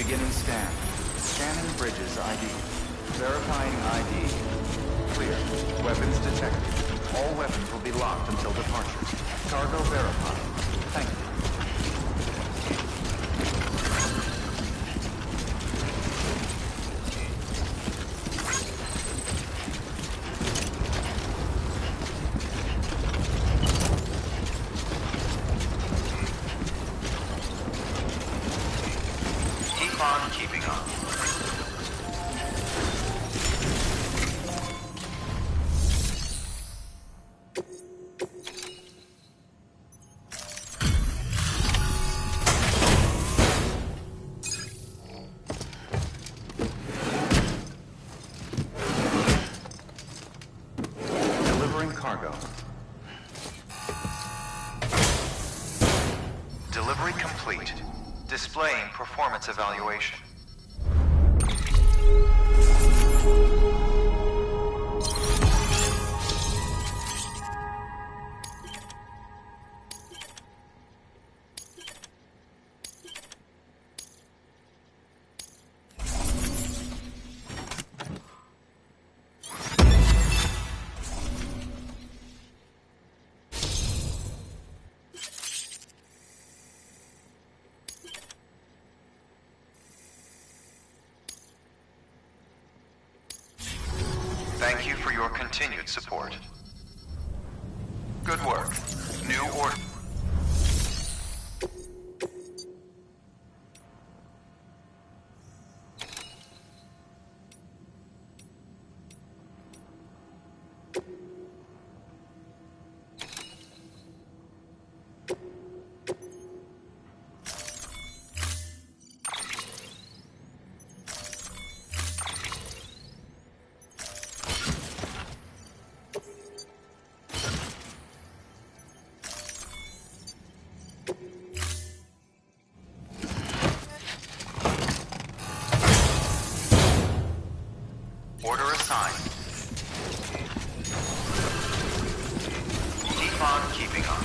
Beginning scan. Scanning bridges ID. Verifying ID. Clear. Weapons detected. All weapons will be locked until departure. Cargo verified. Thank you. Delivery complete. Displaying performance evaluation. Thank you for your continued support. Good work. New order. Order assigned. Keep on keeping on.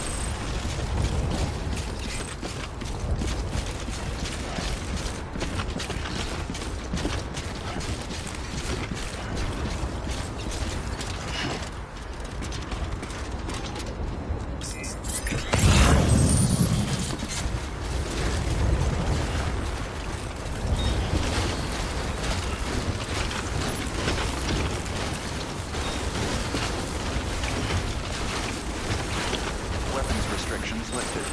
Restrictions lifted.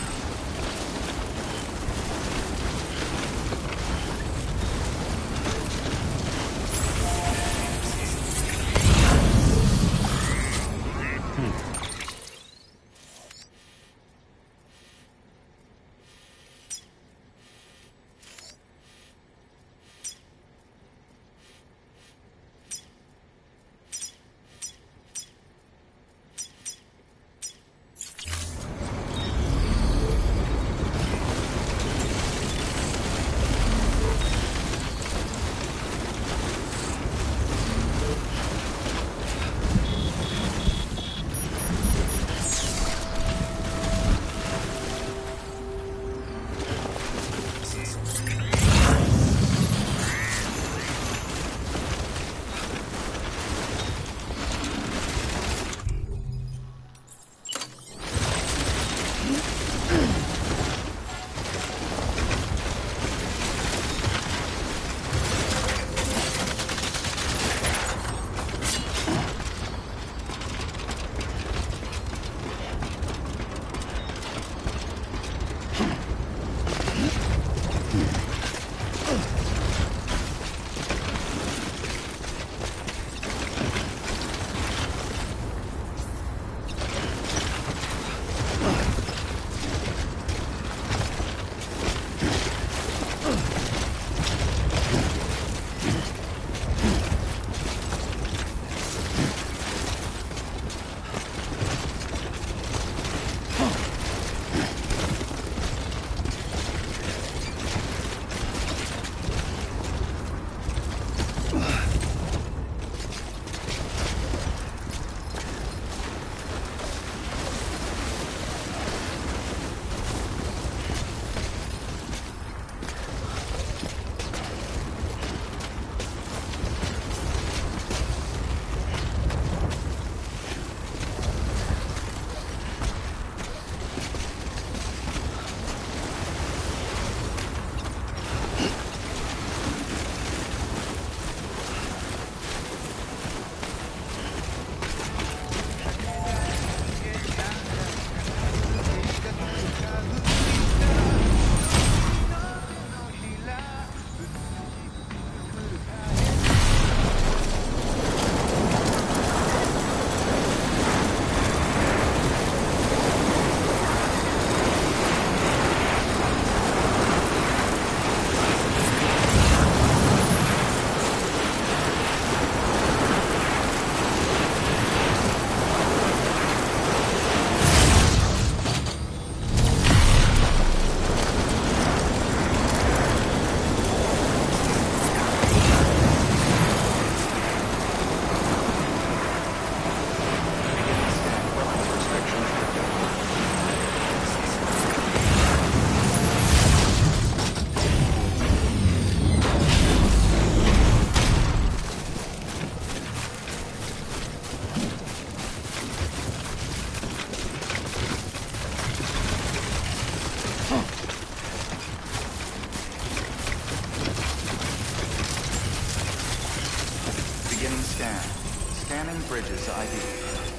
bridges ID.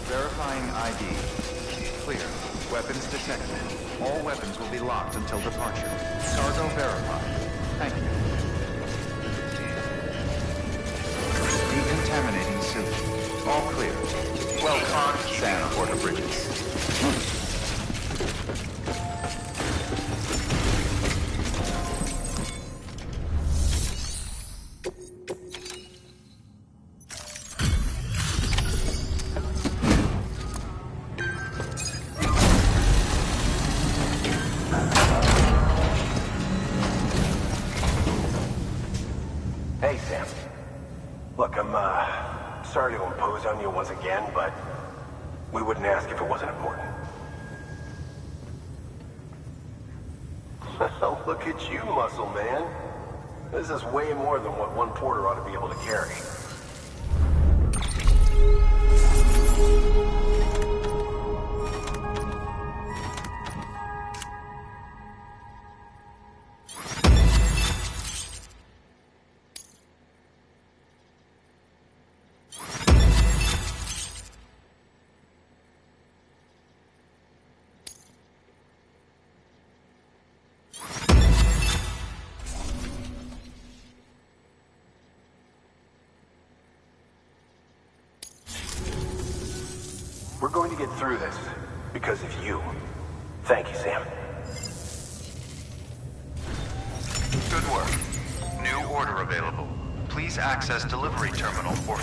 Verifying ID. Clear. Weapons detected. All weapons will be locked until departure. Cargo verified. Thank you. Decontaminating suit. All clear. Welcome, Sam Porter Bridges. Hey, Sam. Look, I'm, sorry to impose on you once again, but we wouldn't ask if it wasn't important. Look at you, muscle man. This is way more than what one porter ought to be able to carry. We're going to get through this because of you. Thank you, Sam. Good work. New order available. Please access delivery terminal for...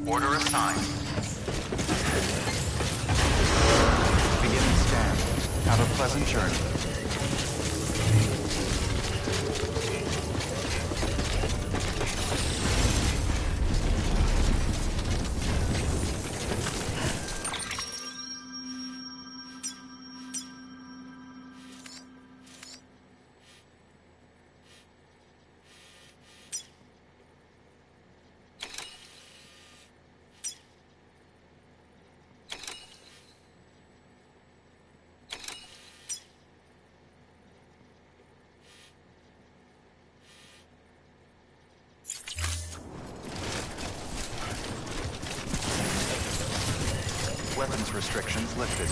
Order assigned. Beginning scan. Have a pleasant journey. Weapons restrictions lifted.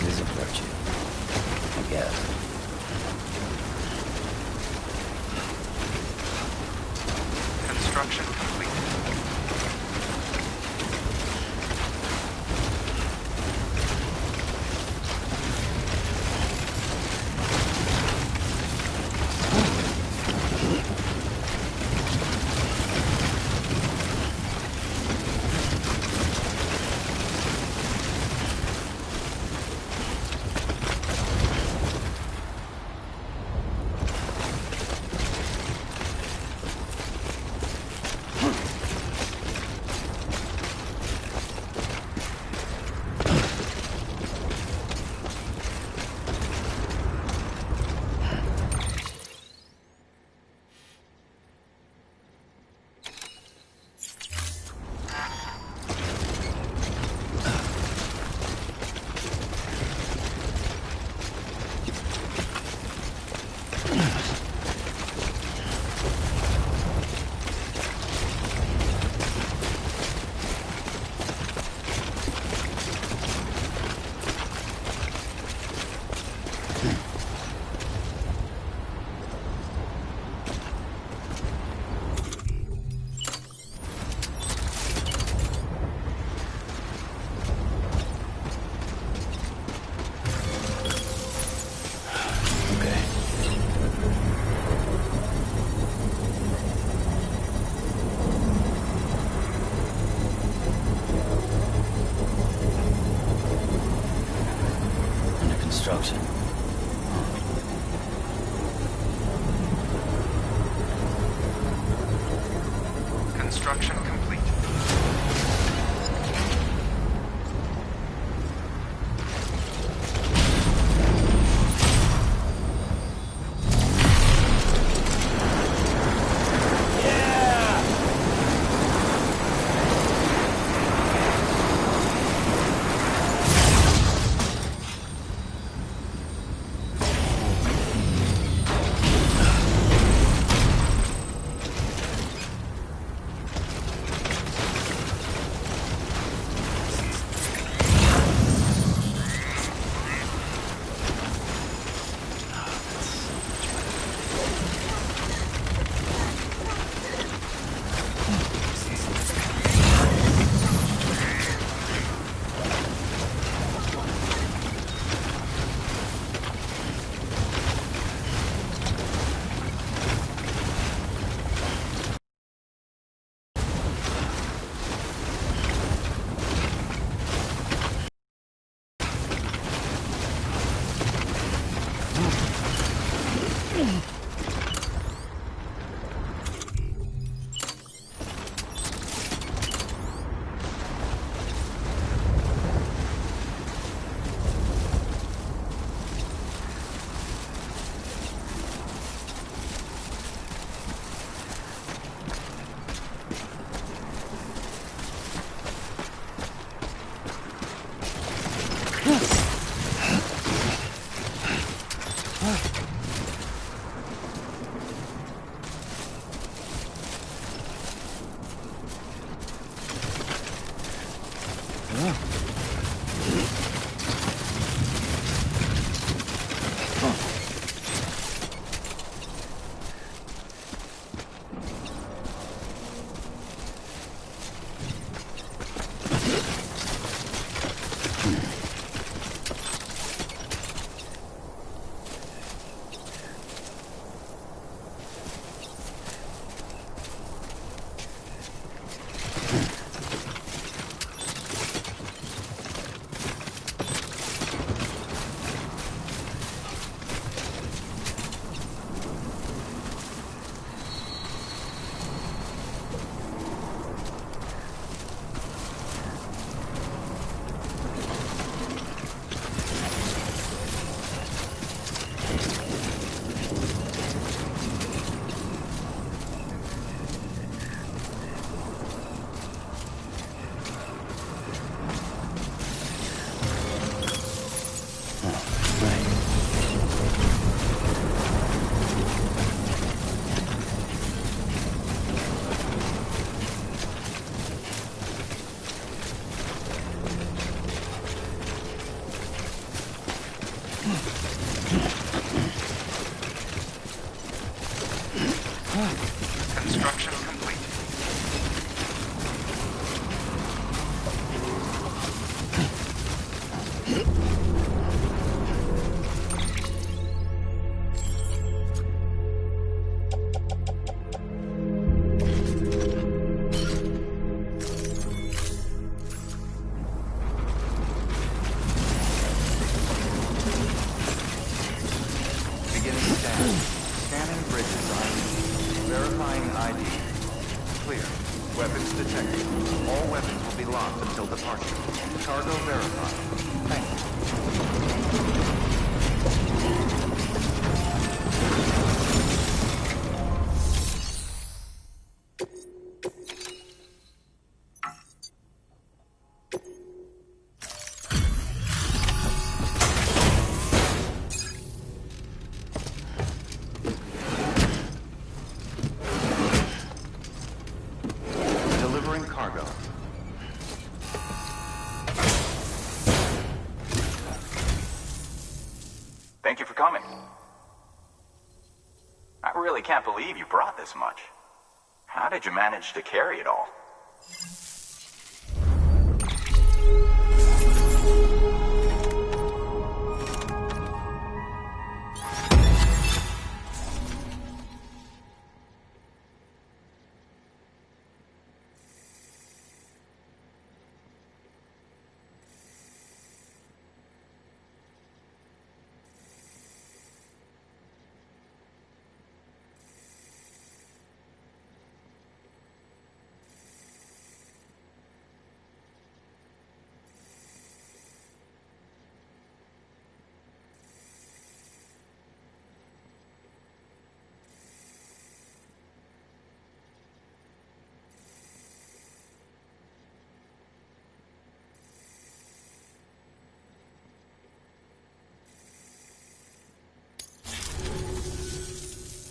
is a virtue, I guess. Construction complete. Construction. Construction complete. locked until departure. Cargo verified. Thank you. Delivering cargo. Thank you for coming. I really can't believe you brought this much. How did you manage to carry it all?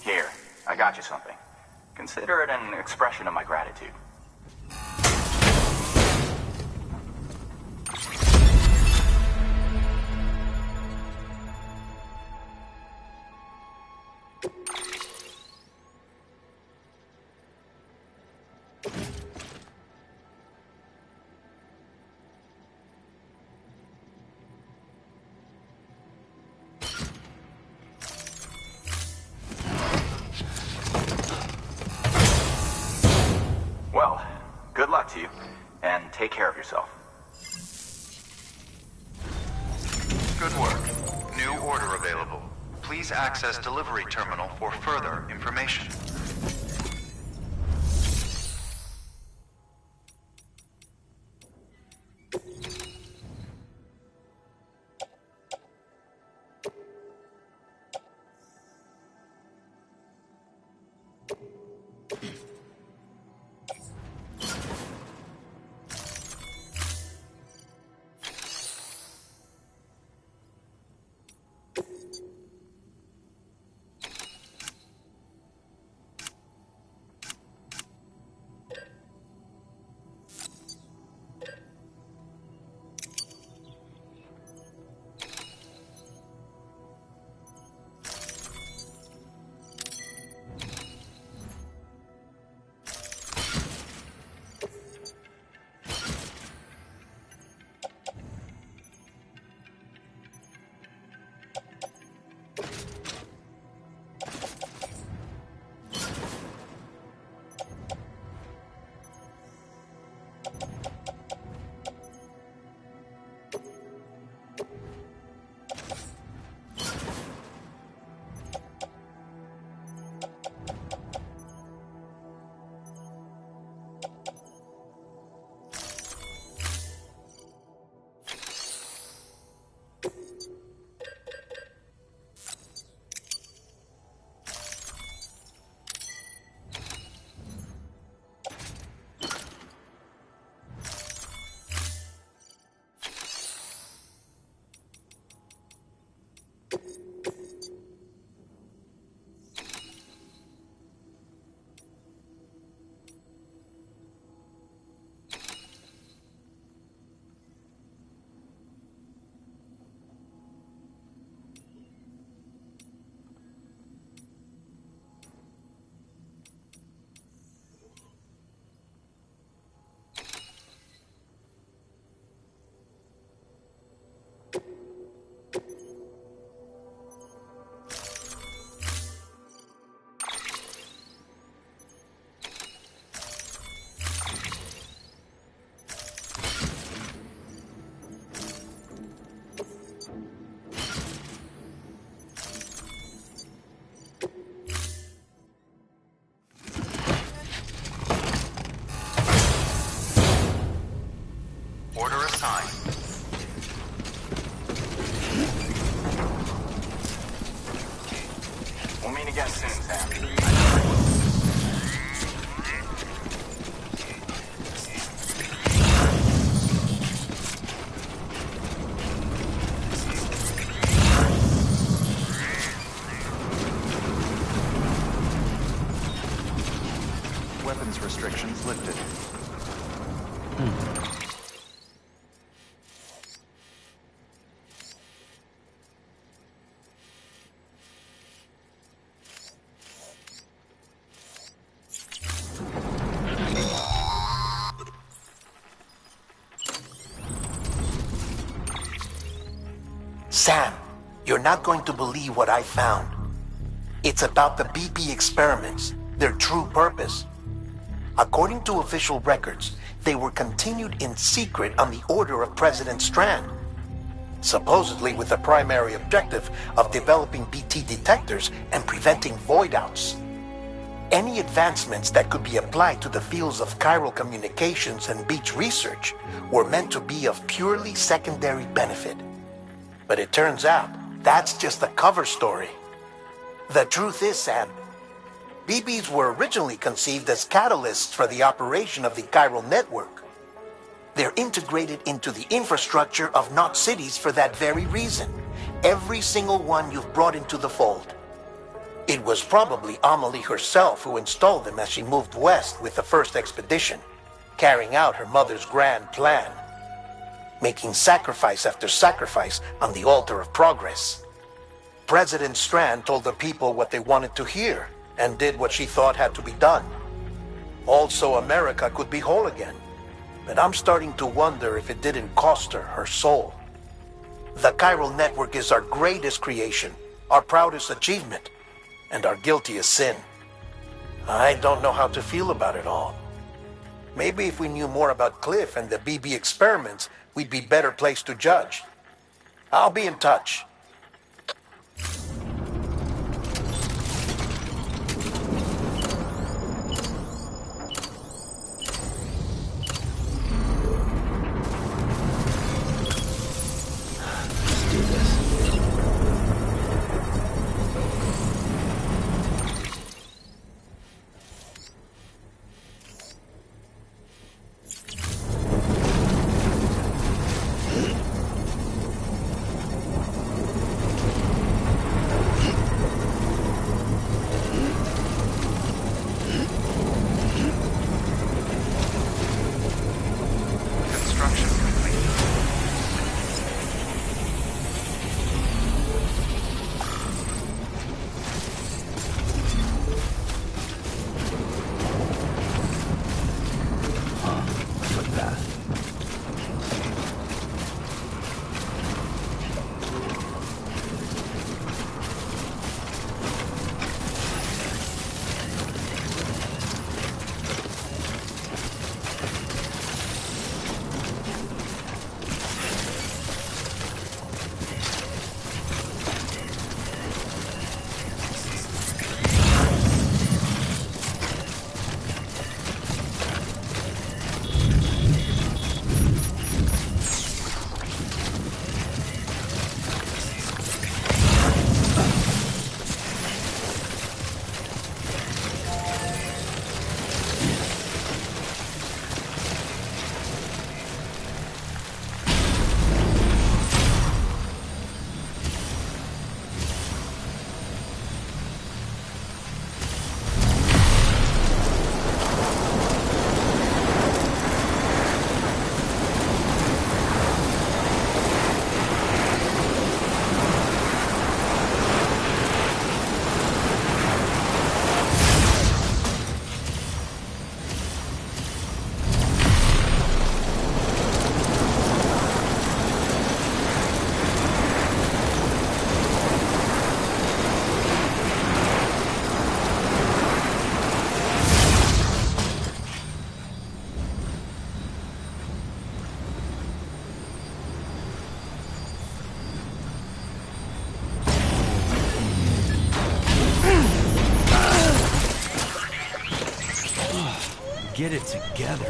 Here, I got you something. Consider it an expression of my gratitude. Well, good luck to you, and take care of yourself. Good work. New order available. Please access delivery terminal for further information. Order assigned. We'll meet again soon, Sam. Weapons restrictions lifted. Sam, you're not going to believe what I found. It's about the BP experiments, their true purpose. According to official records, they were continued in secret on the order of President Strand, supposedly with the primary objective of developing BT detectors and preventing void-outs. Any advancements that could be applied to the fields of chiral communications and beach research were meant to be of purely secondary benefit. But it turns out, that's just a cover story. The truth is, Sam, BBs were originally conceived as catalysts for the operation of the chiral network. They're integrated into the infrastructure of Knot cities for that very reason. Every single one you've brought into the fold. It was probably Amelie herself who installed them as she moved west with the first expedition, carrying out her mother's grand plan, making sacrifice after sacrifice on the altar of progress. President Strand told the people what they wanted to hear, and did what she thought had to be done. Also, America could be whole again. But I'm starting to wonder if it didn't cost her her soul. The chiral network is our greatest creation, our proudest achievement, and our guiltiest sin. I don't know how to feel about it all. Maybe if we knew more about Cliff and the BB experiments, we'd be better placed to judge. I'll be in touch. Construction complete. Footpath. Get it together.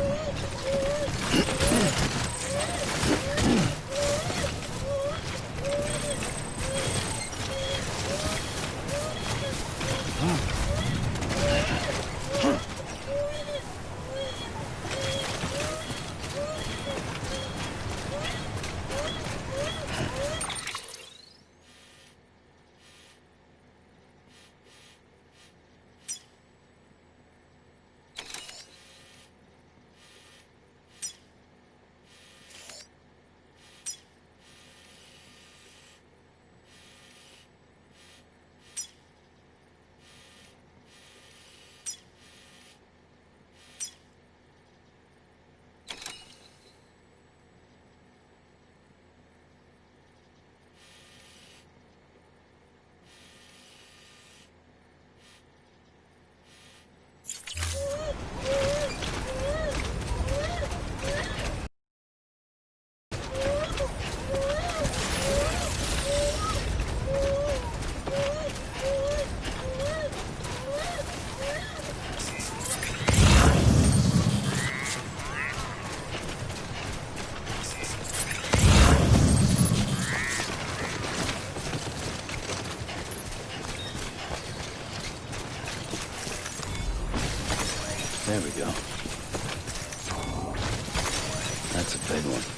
Good one.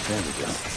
There we go.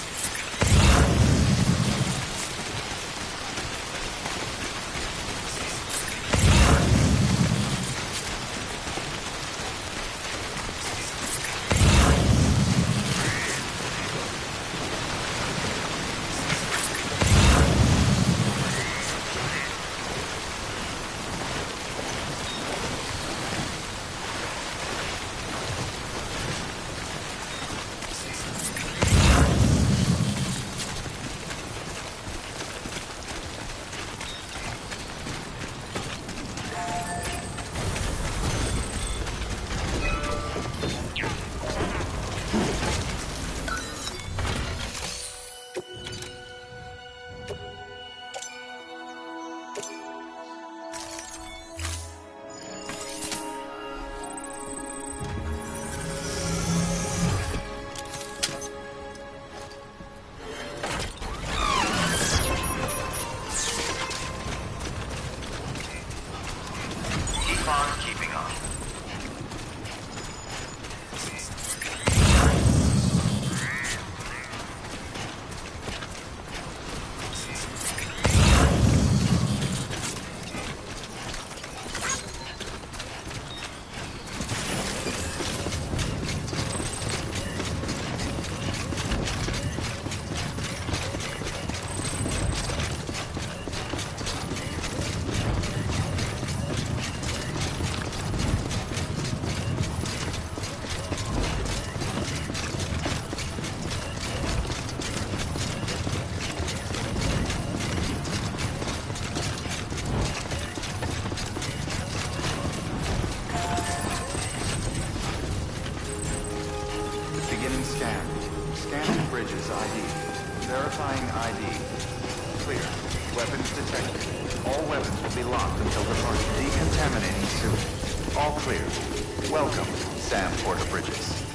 Being scanned. Scanning bridges ID. Verifying ID. Clear. Weapons detected. All weapons will be locked until departure. Decontaminating suit. All clear. Welcome, Sam Porter Bridges.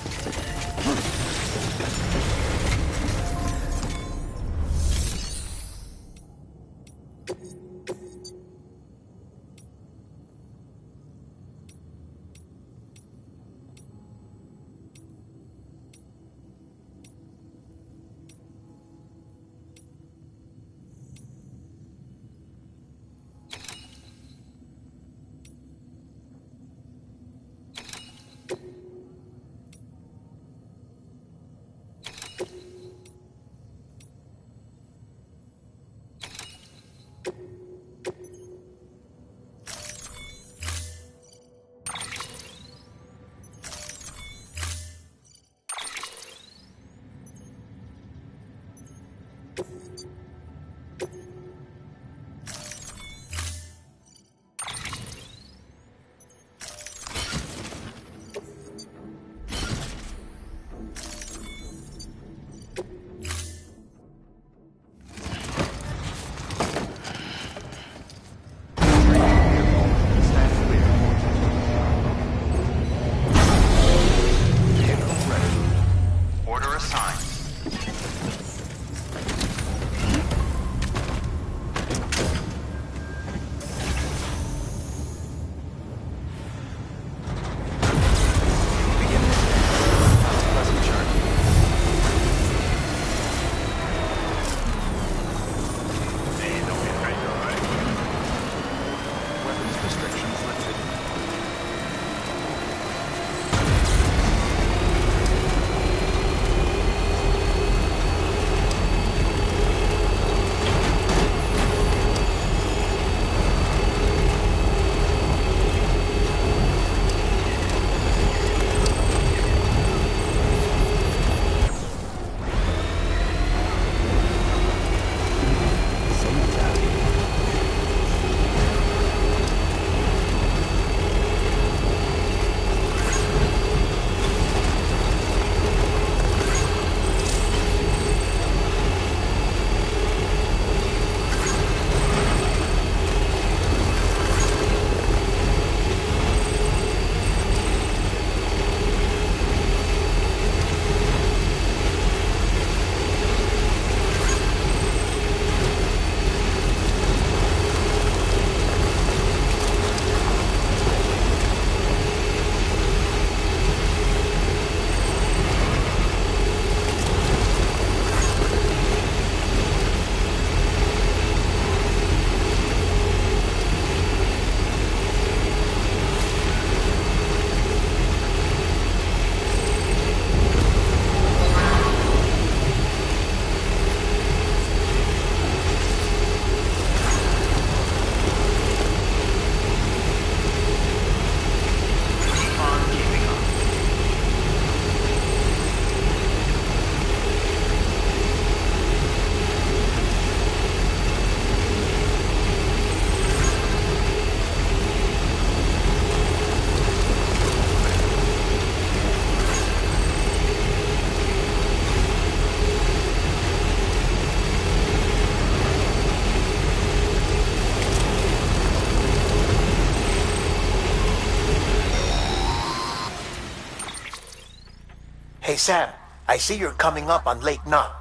Hey Sam, I see you're coming up on Lake Knot.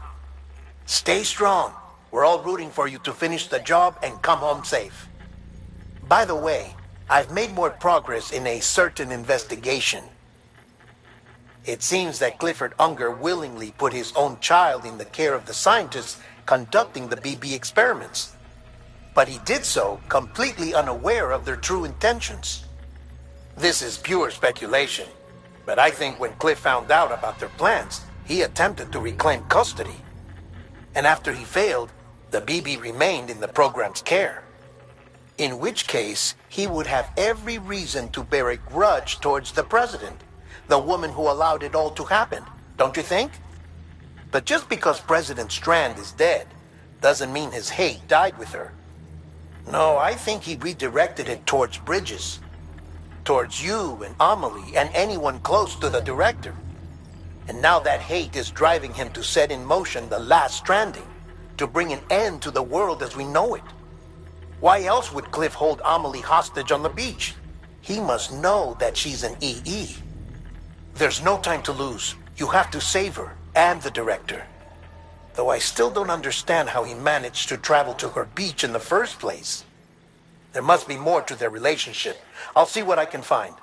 Stay strong. We're all rooting for you to finish the job and come home safe. By the way, I've made more progress in a certain investigation. It seems that Clifford Unger willingly put his own child in the care of the scientists conducting the BB experiments. But he did so completely unaware of their true intentions. This is pure speculation, but I think when Cliff found out about their plans, he attempted to reclaim custody. And after he failed, the BB remained in the program's care. In which case, he would have every reason to bear a grudge towards the president, the woman who allowed it all to happen, don't you think? But just because President Strand is dead, doesn't mean his hate died with her. No, I think he redirected it towards Bridges. Towards you and Amelie and anyone close to the director. And now that hate is driving him to set in motion the last stranding, to bring an end to the world as we know it. Why else would Cliff hold Amelie hostage on the beach? He must know that she's an EE. There's no time to lose. You have to save her, and the director. Though I still don't understand how he managed to travel to her beach in the first place. There must be more to their relationship. I'll see what I can find.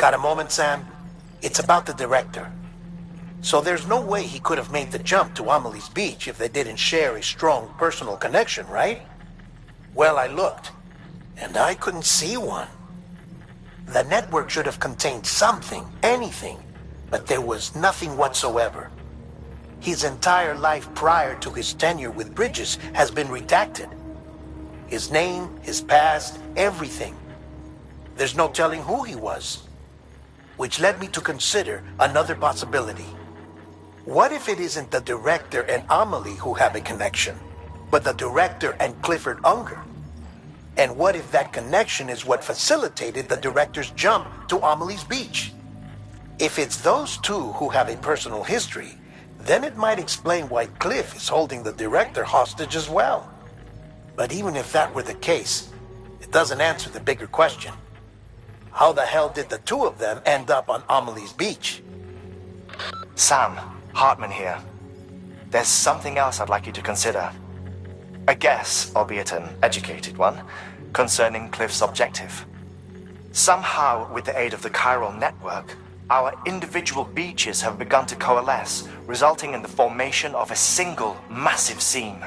Got a moment, Sam? It's about the director. So there's no way he could have made the jump to Amelie's beach if they didn't share a strong personal connection, right? Well, I looked, and I couldn't see one. The network should have contained something, anything, but there was nothing whatsoever. His entire life prior to his tenure with Bridges has been redacted. His name, his past, everything. There's no telling who he was. Which led me to consider another possibility. What if it isn't the director and Amelie who have a connection, but the director and Clifford Unger? And what if that connection is what facilitated the director's jump to Amelie's beach? If it's those two who have a personal history, then it might explain why Cliff is holding the director hostage as well. But even if that were the case, it doesn't answer the bigger question. How the hell did the two of them end up on Amelie's beach? Sam, Hartman here. There's something else I'd like you to consider. A guess, albeit an educated one, concerning Cliff's objective. Somehow, with the aid of the chiral network, our individual beaches have begun to coalesce, resulting in the formation of a single massive seam.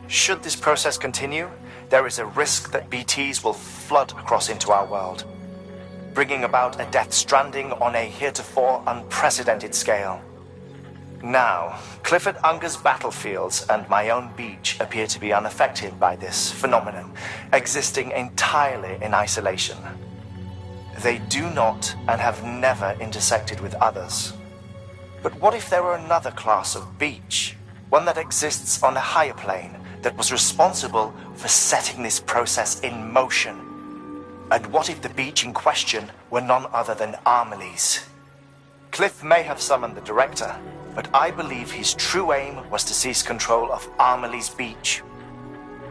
Should this process continue, there is a risk that BTs will flood across into our world, bringing about a Death Stranding on a heretofore unprecedented scale. Now, Clifford Unger's battlefields and my own beach appear to be unaffected by this phenomenon, existing entirely in isolation. They do not and have never intersected with others. But what if there were another class of beach, one that exists on a higher plane, that was responsible for setting this process in motion? And what if the beach in question were none other than Amelie's? Cliff may have summoned the director, but I believe his true aim was to seize control of Amelie's beach,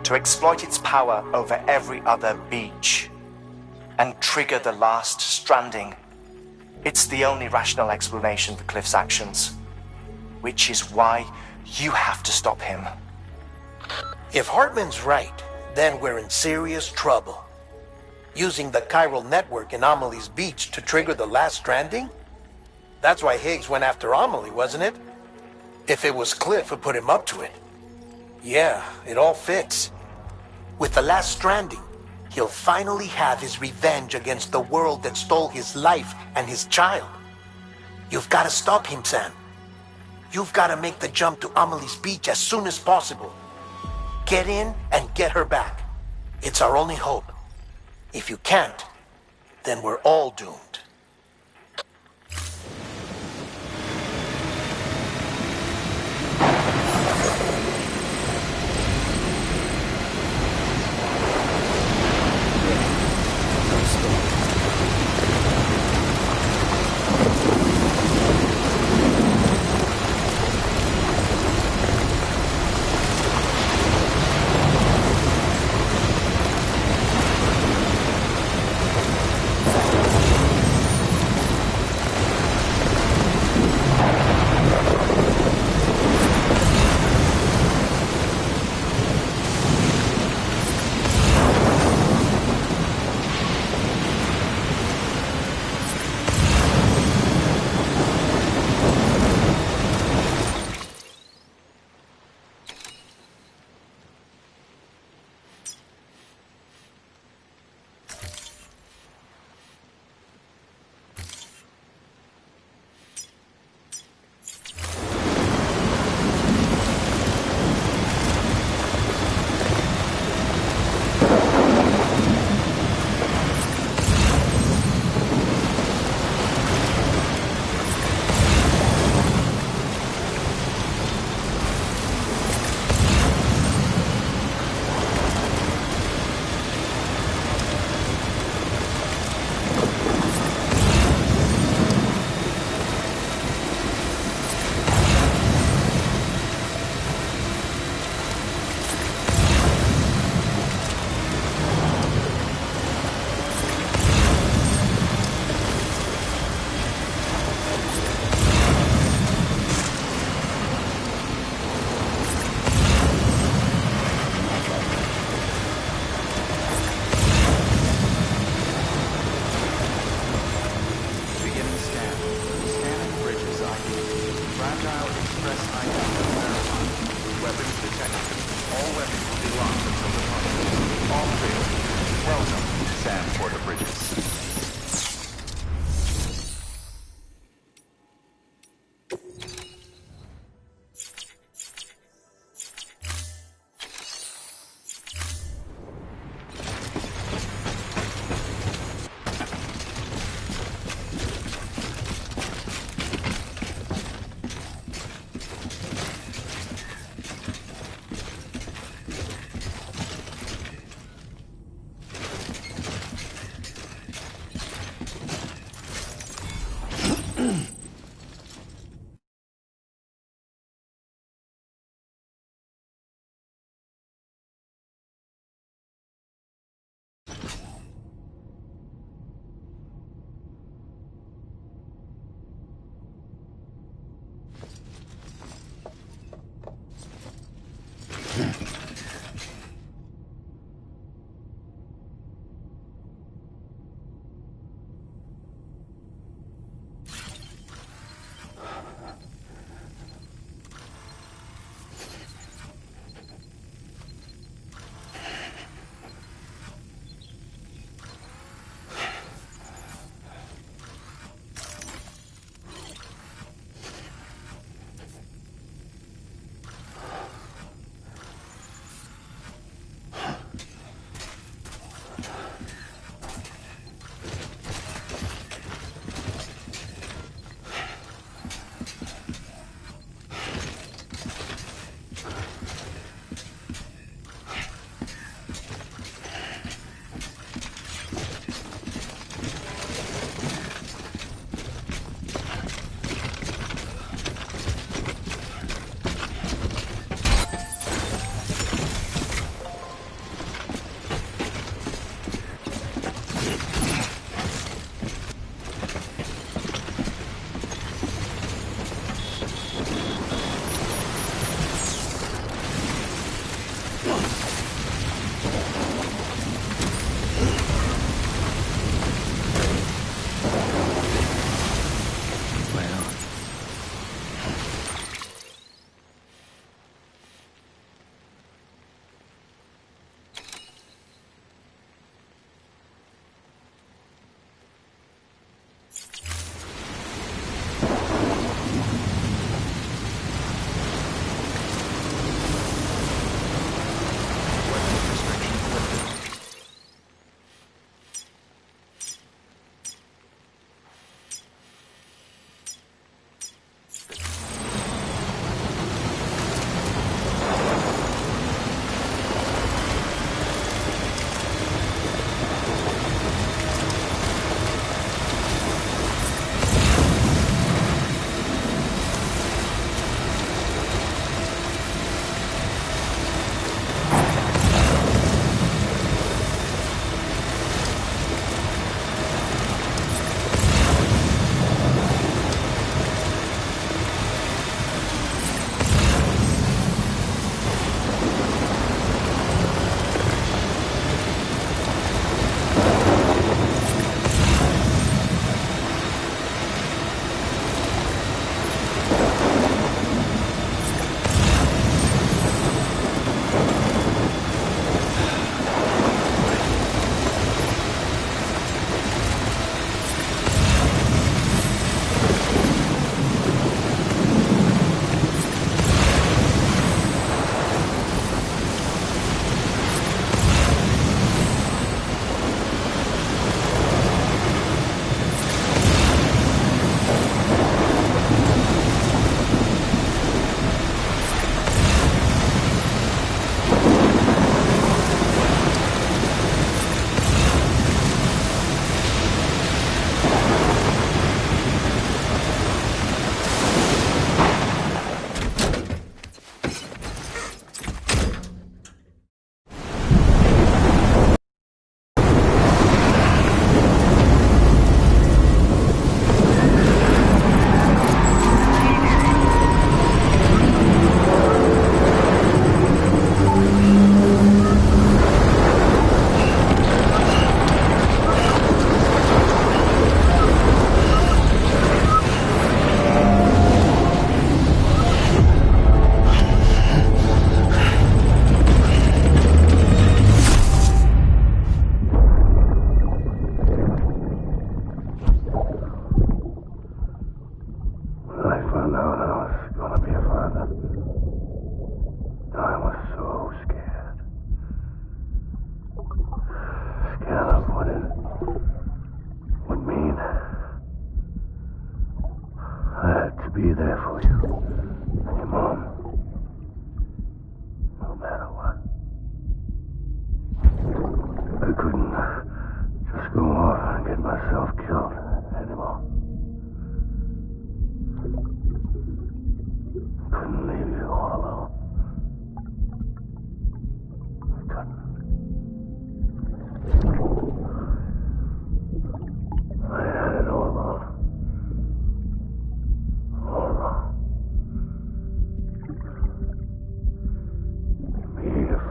to exploit its power over every other beach, and trigger the last stranding. It's the only rational explanation for Cliff's actions, which is why You have to stop him. If Hartman's right, then we're in serious trouble. Using the chiral network in Amelie's beach to trigger the last stranding? That's why Higgs went after Amelie, wasn't it? If it was Cliff who put him up to it. Yeah, it all fits. With the last stranding, he'll finally have his revenge against the world that stole his life and his child. You've got to stop him, Sam. You've got to make the jump to Amelie's beach as soon as possible. Get in and get her back. It's our only hope. If you can't, then we're all doomed.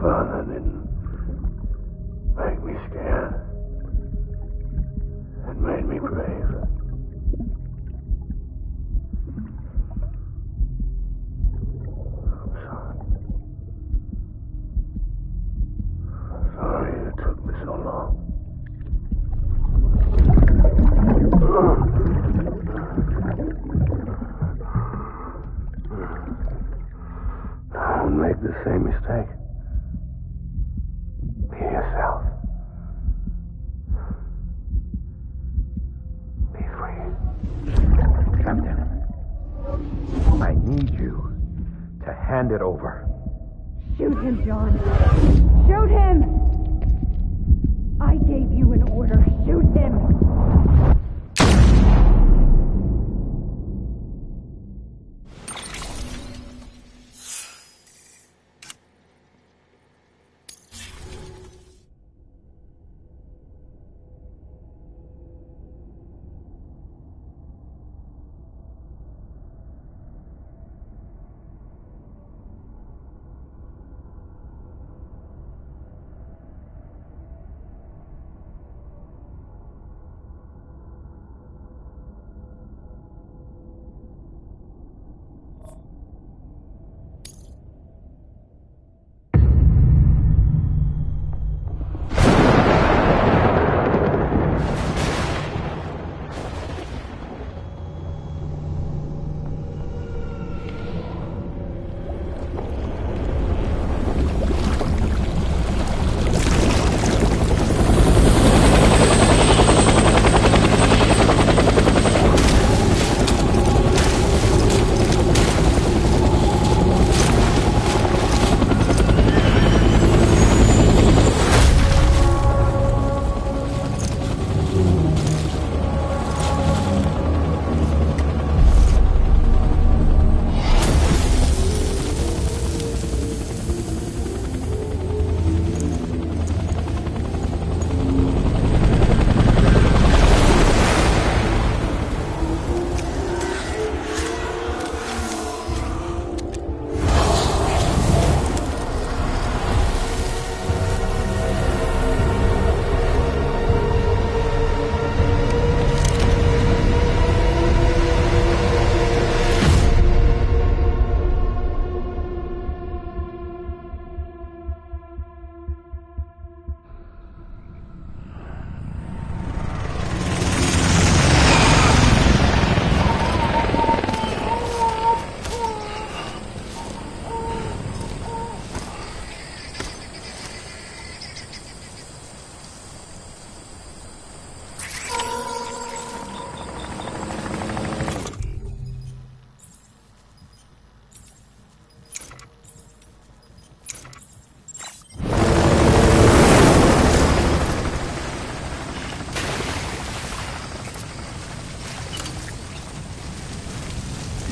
father didn't make me scared. It made me brave. I'm sorry. I'm sorry it took me so long. Don't make the same mistake. Be yourself. Be free. Captain, I need you to hand it over. Shoot him, John. Shoot him! I gave you an order. Shoot him!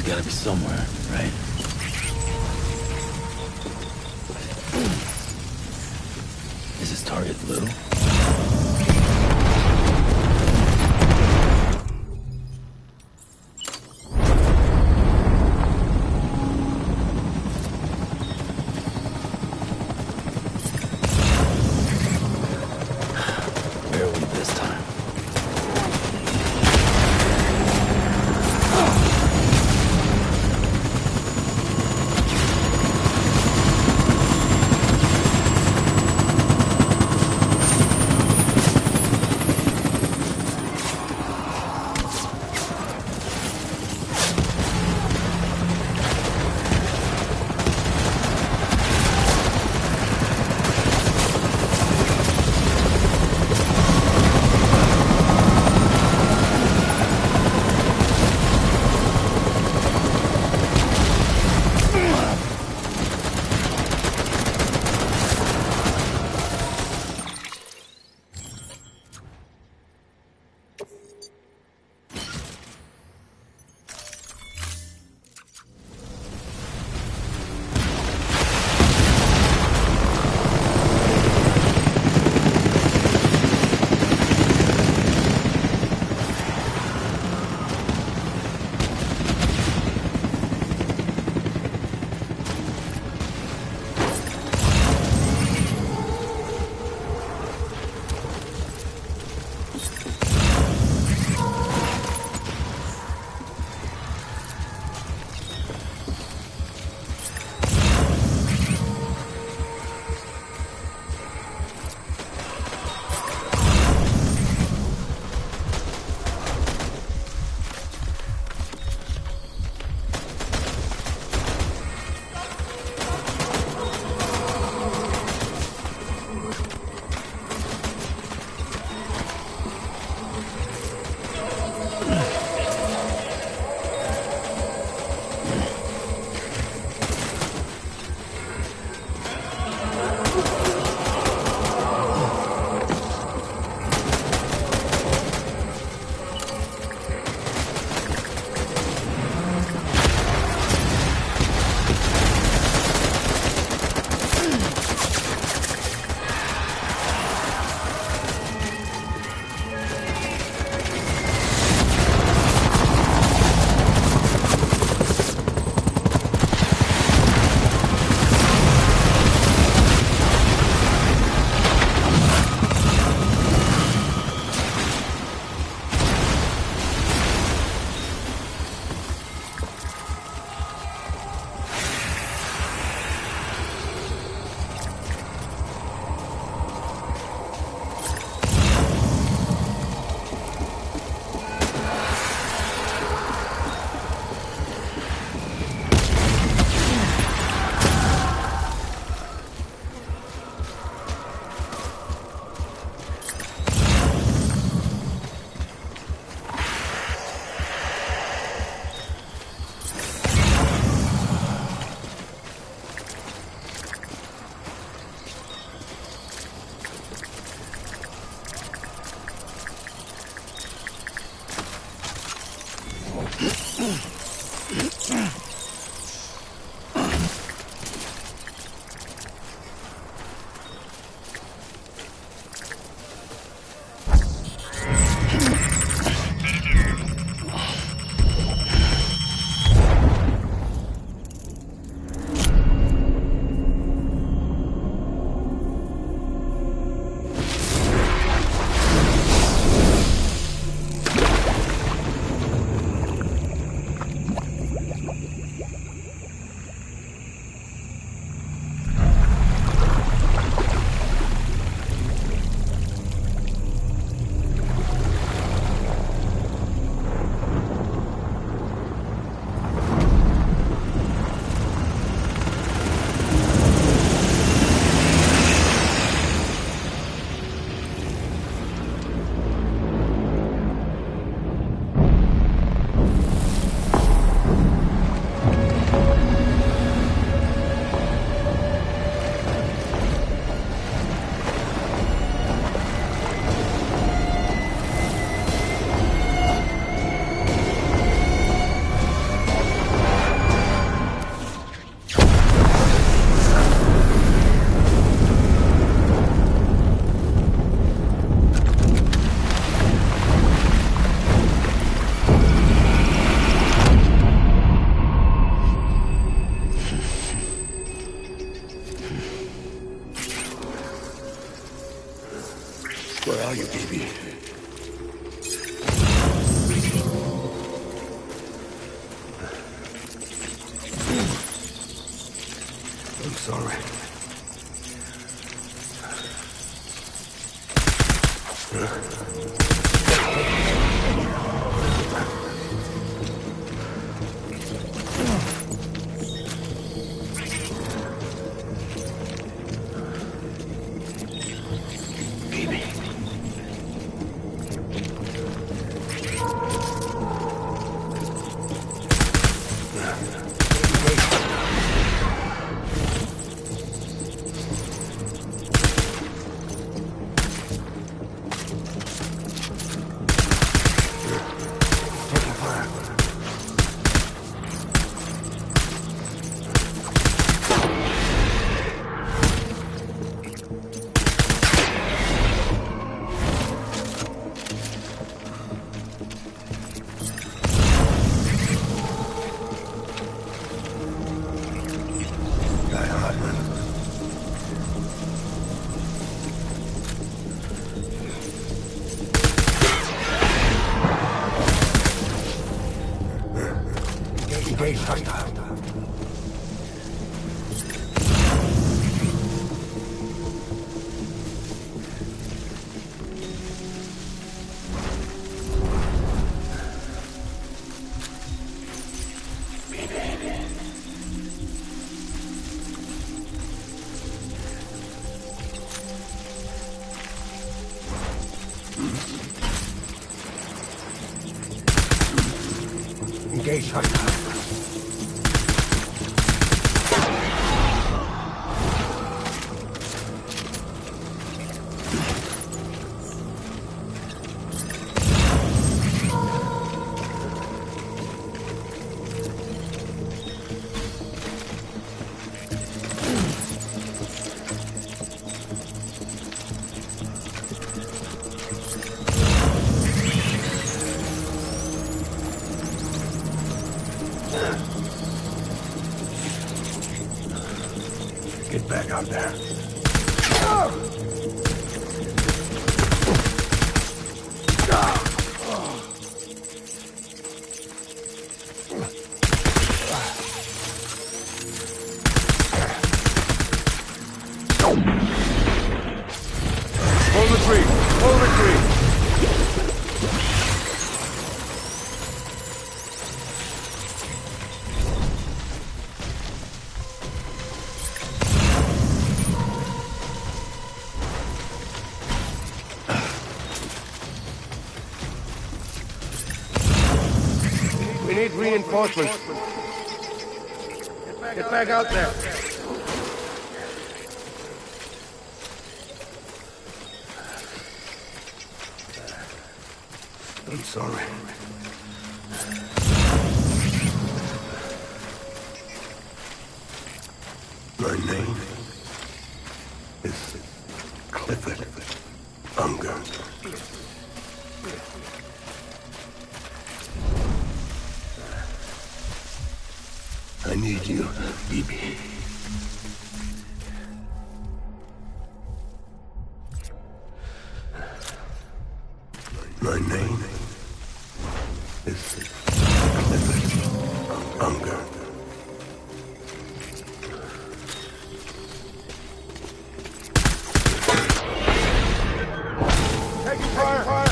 Gotta be somewhere, right? Is his target blue? Where are we this time? Where are you, baby? I'm sorry. Engage hunter. Get back out there. Hold the tree! Hold the tree! We need reinforcements. Get back out there. I'm sorry. My name is Clifford Unger. I need you, BB. My name is Clifford Unger. Taking fire!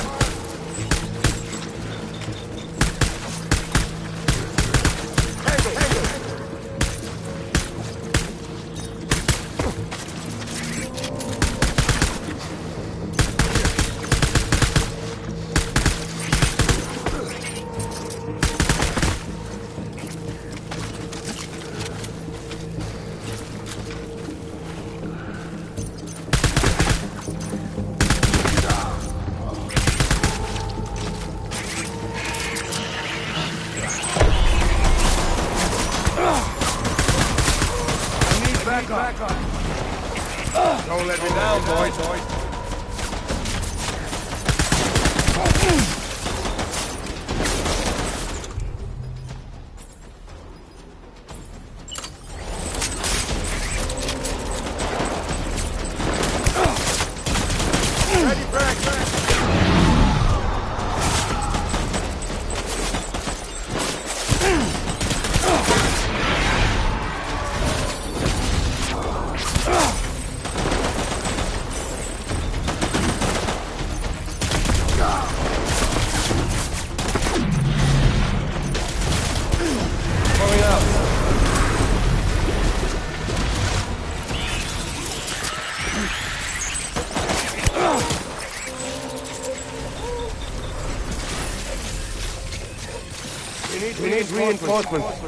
Back on. Don't let me down, boys. Ready for action. reinforcements.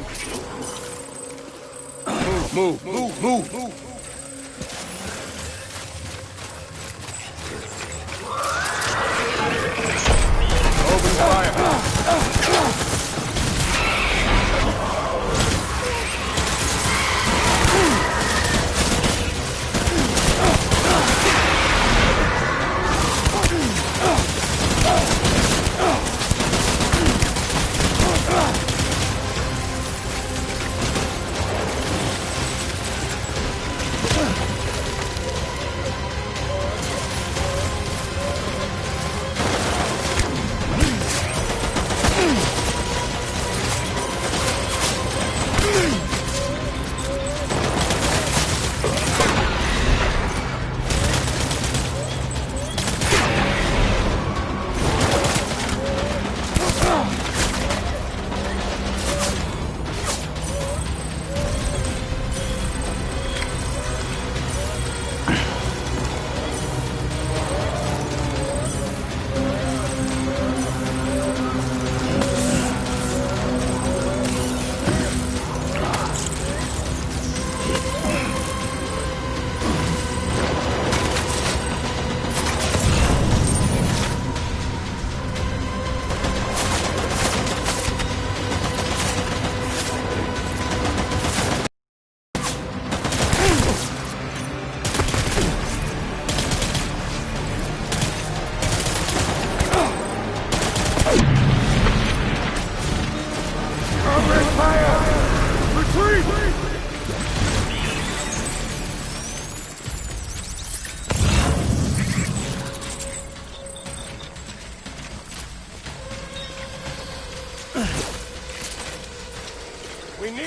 Move. Open fire.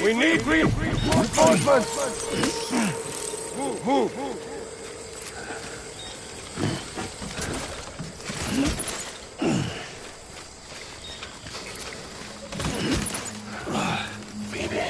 We need reinforcements! Move! Baby.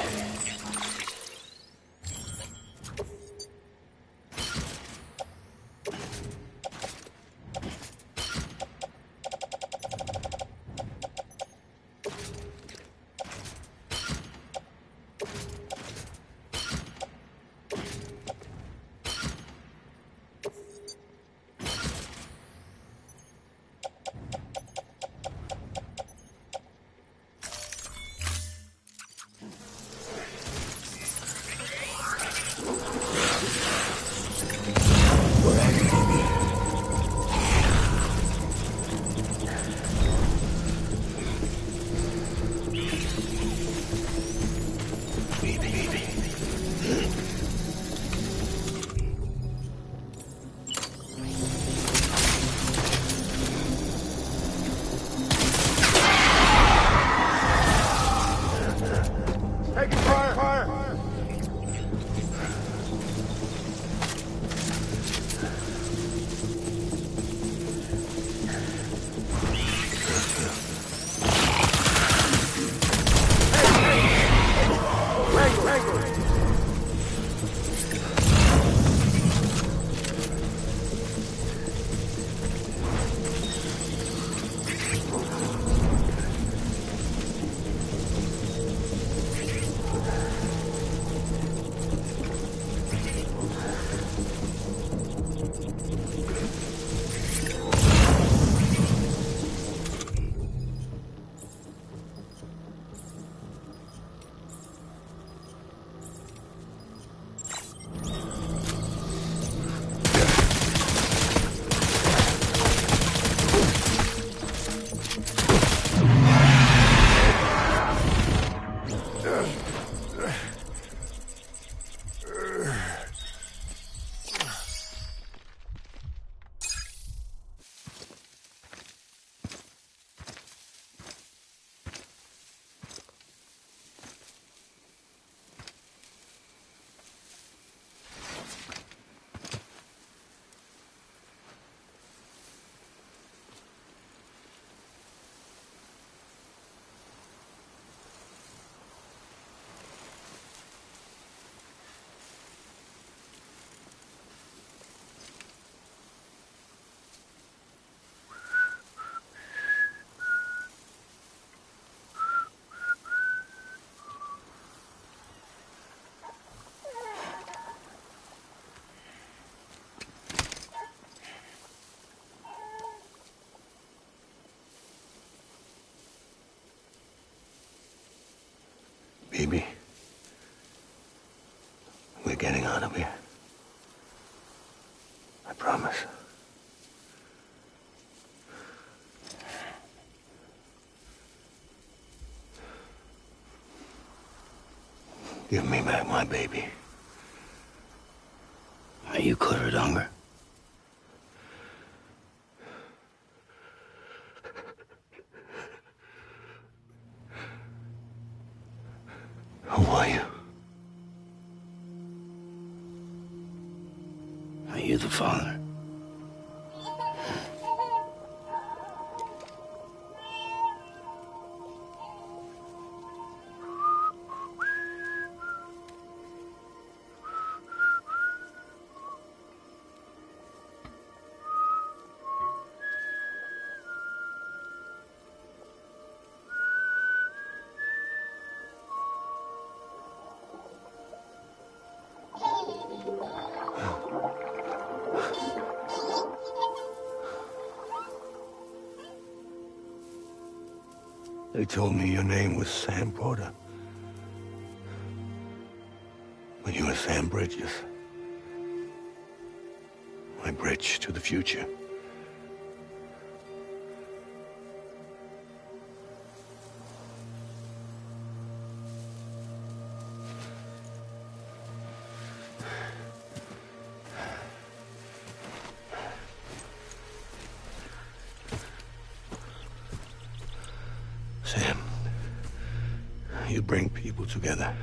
Baby, we're getting out of here. I promise. Give me back my baby. Are you clear of hunger? Who are you? Are you the father? They told me your name was Sam Porter. But you were Sam Bridges. My bridge to the future. Sam, you bring people together.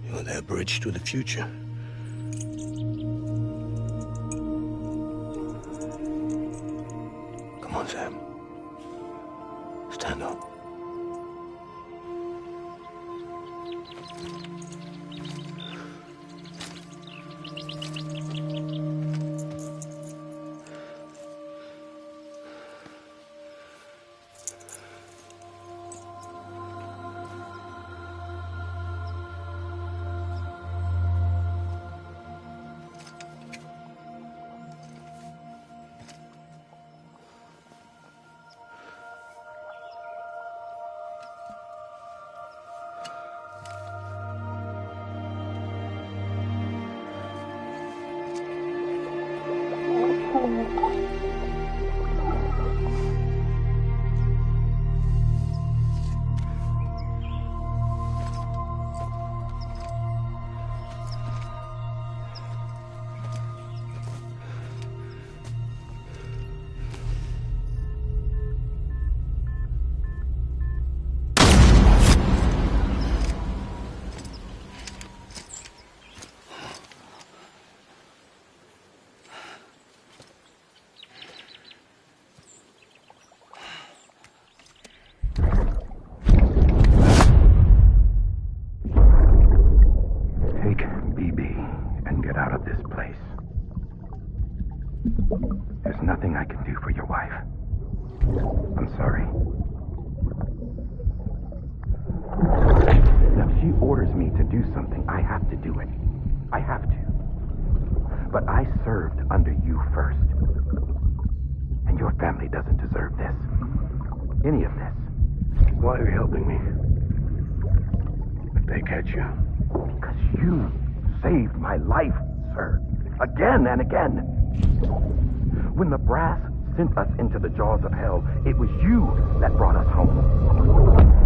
You're their bridge to the future. Come on, Sam. Stand up. There's nothing I can do for your wife. I'm sorry. Now, if she orders me to do something, I have to do it. I have to. But I served under you first. And your family doesn't deserve this. Any of this. Why are you helping me? If they catch you. Because you saved my life, sir. Again and again. When the brass sent us into the jaws of hell, it was you that brought us home.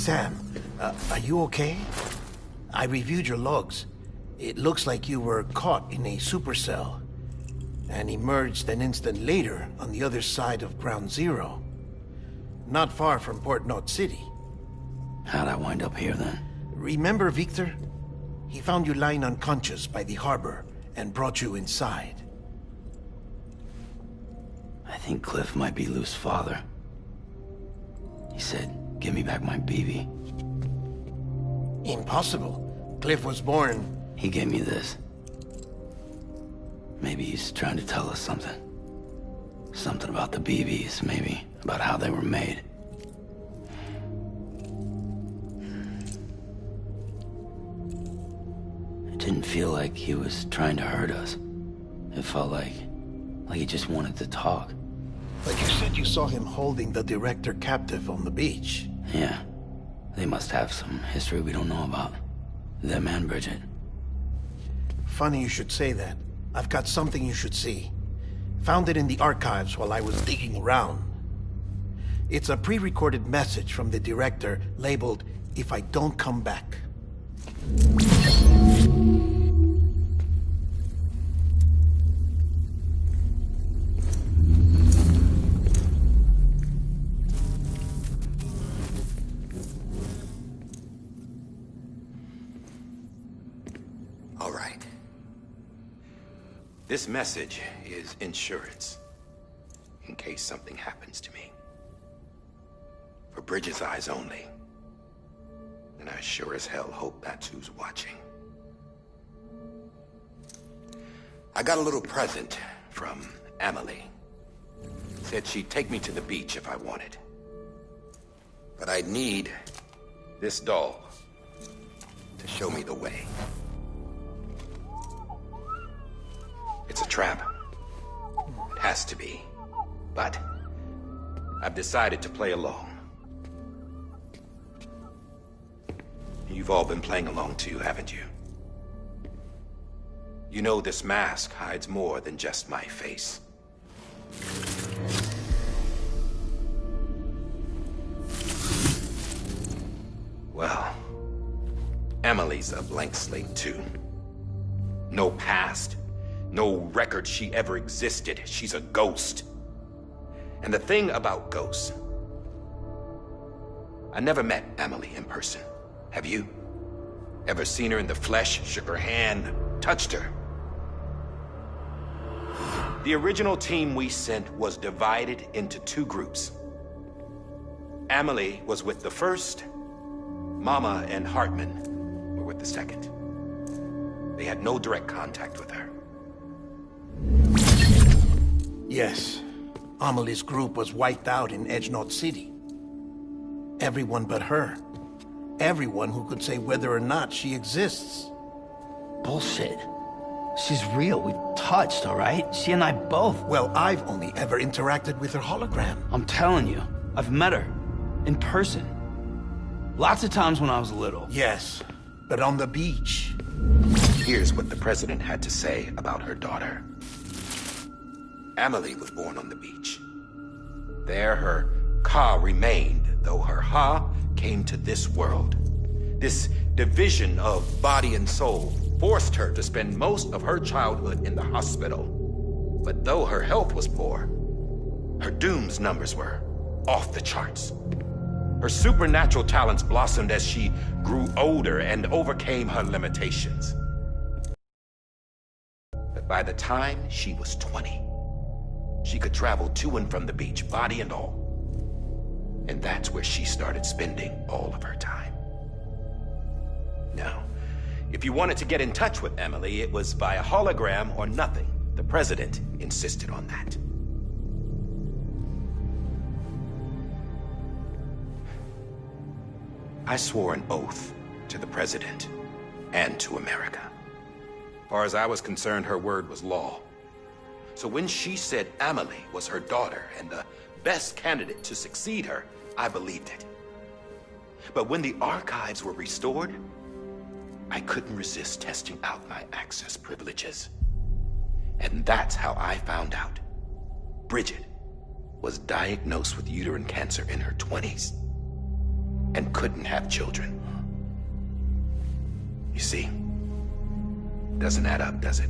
Sam, are you okay? I reviewed your logs. It looks like you were caught in a supercell and emerged an instant later on the other side of Ground Zero. Not far from Port Knot City. How'd I wind up here then? Remember Victor? He found you lying unconscious by the harbor and brought you inside. I think Cliff might be Lou's father. He said, give me back my BB. Impossible. Cliff was born... He gave me this. Maybe he's trying to tell us something. Something about the BBs, maybe. About how they were made. It didn't feel like he was trying to hurt us. It felt like he just wanted to talk. But you said you saw him holding the director captive on the beach. Yeah. They must have some history we don't know about. Them and Bridget. Funny you should say that. I've got something you should see. Found it in the archives while I was digging around. It's a pre-recorded message from the director labeled, "If I don't come back." All right. This message is insurance, in case something happens to me. For Bridget's eyes only. And I sure as hell hope that's who's watching. I got a little present from Emily. Said she'd take me to the beach if I wanted. But I'd need this doll to show me the way. It's a trap. It has to be. But I've decided to play along. You've all been playing along too, haven't you? You know this mask hides more than just my face. Well, Emily's a blank slate too. No past. No record she ever existed. She's a ghost. And the thing about ghosts... I never met Emily in person. Have you? Ever seen her in the flesh, shook her hand, touched her? The original team we sent was divided into two groups. Emily was with the first. Mama and Hartman were with the second. They had no direct contact with her. Yes. Amelie's group was wiped out in Edge Knot City. Everyone but her. Everyone who could say whether or not she exists. Bullshit. She's real. We've touched, all right? She and I both. Well, I've only ever interacted with her hologram. I'm telling you, I've met her. In person. Lots of times when I was little. Yes, but on the beach. Here's what the president had to say about her daughter. Emily was born on the beach. There her Ka remained, though her Ha came to this world. This division of body and soul forced her to spend most of her childhood in the hospital. But though her health was poor, her Doom's numbers were off the charts. Her supernatural talents blossomed as she grew older and overcame her limitations. But by the time she was 20, she could travel to and from the beach, body and all. And that's where she started spending all of her time. Now, if you wanted to get in touch with Emily, it was via hologram or nothing. The president insisted on that. I swore an oath to the president and to America. As far as I was concerned, her word was law. So when she said Emily was her daughter and the best candidate to succeed her, I believed it. But when the archives were restored, I couldn't resist testing out my access privileges. And that's how I found out Bridget was diagnosed with uterine cancer in her 20s. and couldn't have children. You see, doesn't add up, does it?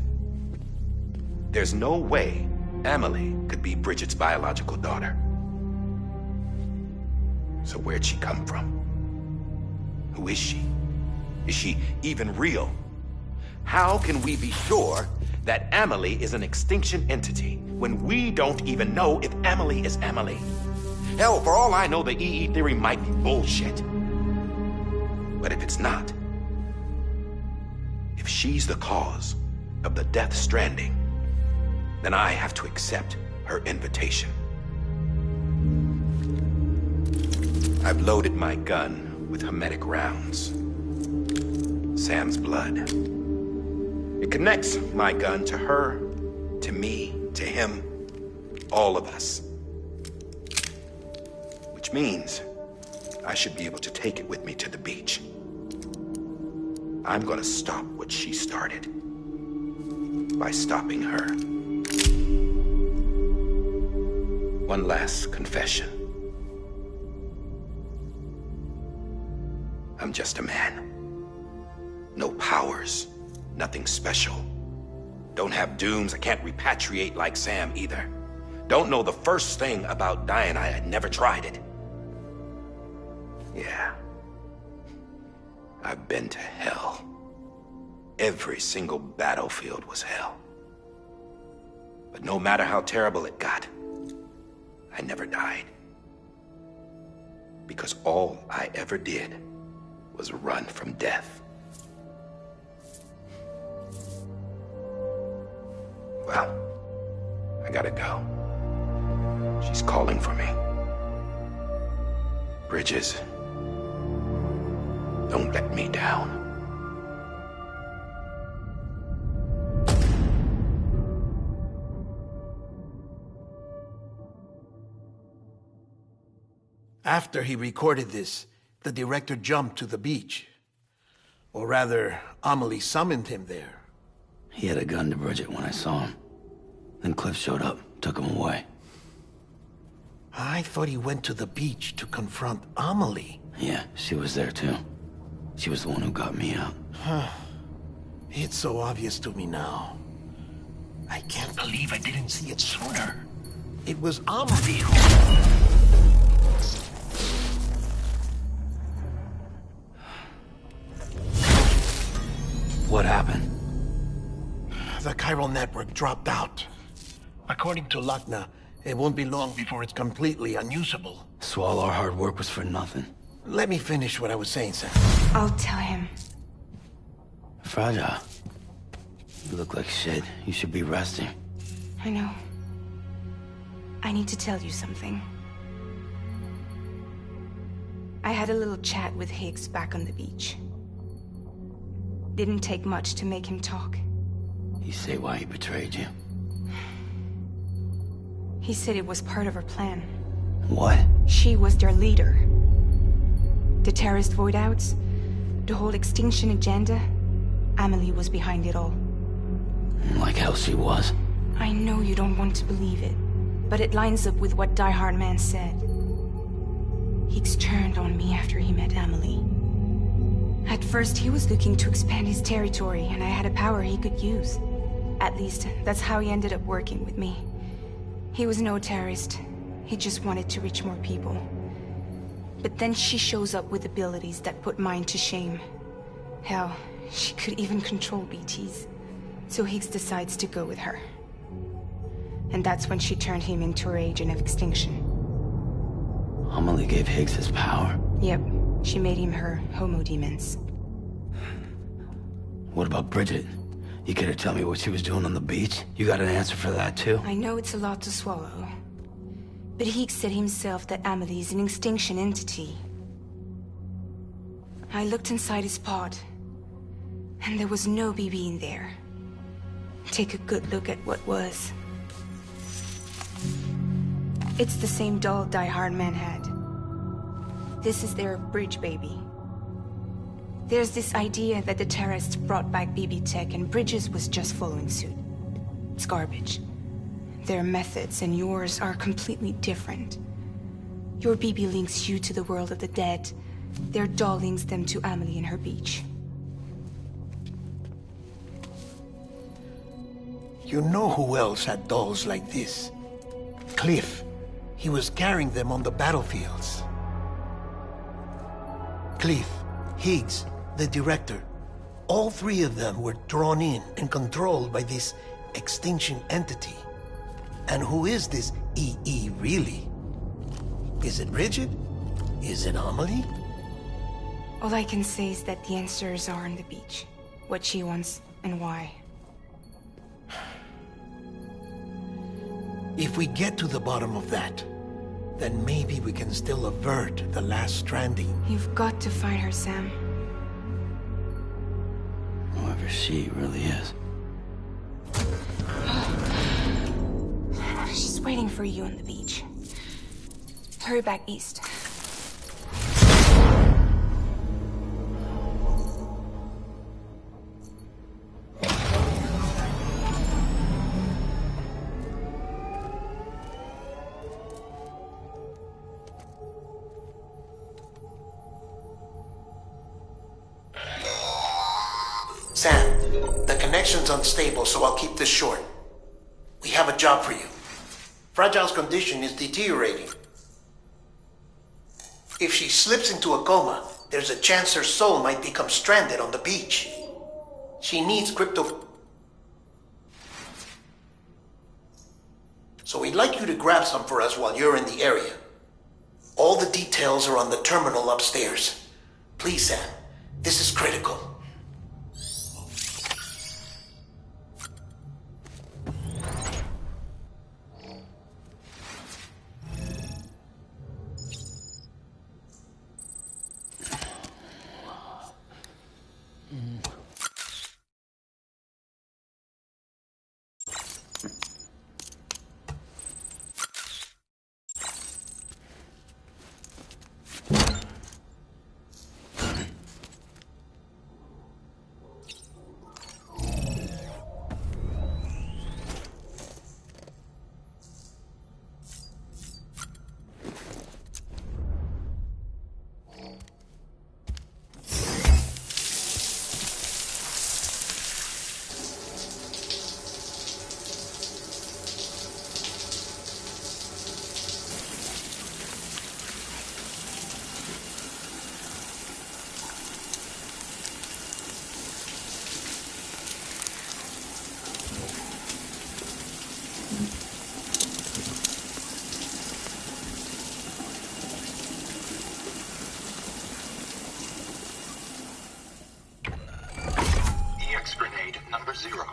There's no way Amelie could be Bridget's biological daughter. So where'd she come from? Who is she? Is she even real? How can we be sure that Amelie is an extinction entity when we don't even know if Amelie is Amelie? Hell, for all I know, the EE theory might be bullshit. But if it's not, if she's the cause of the Death Stranding, then I have to accept her invitation. I've loaded my gun with hermetic rounds. Sam's blood. It connects my gun to her, to me, to him, all of us. Which means I should be able to take it with me to the beach. I'm gonna stop what she started by stopping her. One last confession. I'm just a man. No powers, nothing special. Don't have dooms, I can't repatriate like Sam either. Don't know the first thing about dying, I had never tried it. Yeah. I've been to hell. Every single battlefield was hell. But no matter how terrible it got, I never died. Because all I ever did was run from death. Well, I gotta go. She's calling for me. Bridges, don't let me down. After he recorded this, the director jumped to the beach. Or rather, Amelie summoned him there. He had a gun to Bridget when I saw him. Then Cliff showed up, took him away. I thought he went to the beach to confront Amelie. Yeah, she was there too. She was the one who got me out. It's so obvious to me now. I can't believe I didn't see it sooner. It was Amelie who... What happened? The chiral network dropped out. According to Lachna, it won't be long before it's completely unusable. So all our hard work was for nothing. Let me finish what I was saying, Sam. I'll tell him. Fragile. You look like shit. You should be resting. I know. I need to tell you something. I had a little chat with Higgs back on the beach. Didn't take much to make him talk. You say why he betrayed you? He said it was part of her plan. What? She was their leader. The terrorist void-outs, the whole extinction agenda, Amelie was behind it all. Like hell she was. I know you don't want to believe it, but it lines up with what Die Hard Man said. Higgs turned on me after he met Amelie. At first, he was looking to expand his territory, and I had a power he could use. At least, that's how he ended up working with me. He was no terrorist. He just wanted to reach more people. But then she shows up with abilities that put mine to shame. Hell, she could even control BTs. So Higgs decides to go with her. And that's when she turned him into her agent of extinction. Amelie gave Higgs his power? Yep. She made him her homo demons. What about Bridget? You care to tell me what she was doing on the beach? You got an answer for that too? I know it's a lot to swallow. But Higgs said himself that Amelie is an extinction entity. I looked inside his pod, and there was no BB in there. Take a good look at what was. It's the same doll Die Hard Man had. This is their bridge baby. There's this idea that the terrorists brought back BB tech and Bridges was just following suit. It's garbage. Their methods and yours are completely different. Your BB links you to the world of the dead, Their doll links them to Amelie and her beach. You know who else had dolls like this? Cliff. He was carrying them on the battlefields. Cliff, Higgs, the director. All three of them were drawn in and controlled by this extinction entity. And who is this EE really? Is it Bridget? Is it Amelie? All I can say is that the answers are on the beach. What she wants and why. If we get to the bottom of that, then maybe we can still avert the last stranding. You've got to find her, Sam. Whoever she really is. She's waiting for you on the beach. Hurry back east. Sam, the connection's unstable, so I'll keep this short. We have a job for you. Fragile's condition is deteriorating. If she slips into a coma, there's a chance her soul might become stranded on the beach. She needs crypto... So we'd like you to grab some for us while you're in the area. All the details are on the terminal upstairs. Please, Sam, this is critical. Number 0.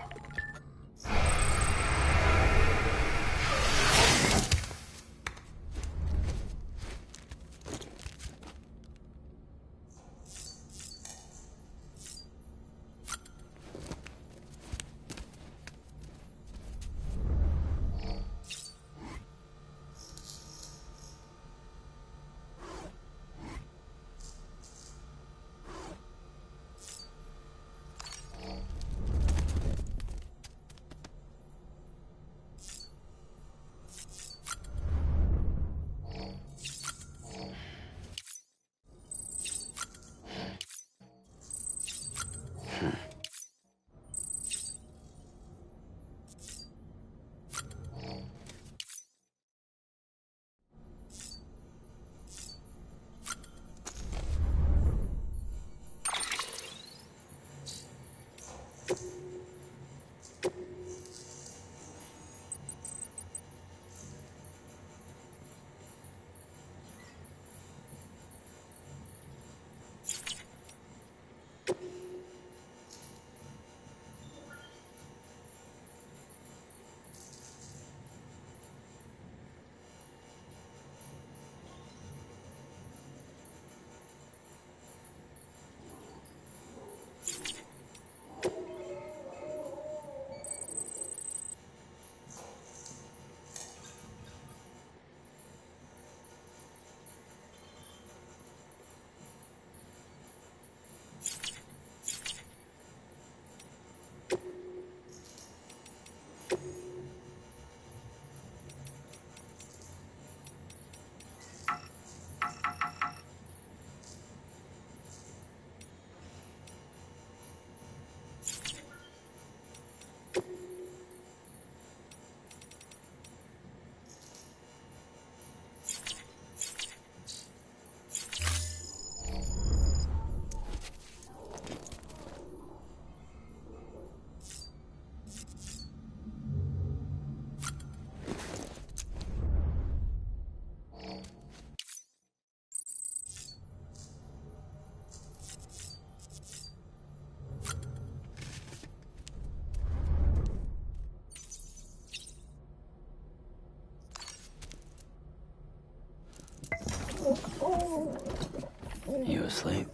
sleep.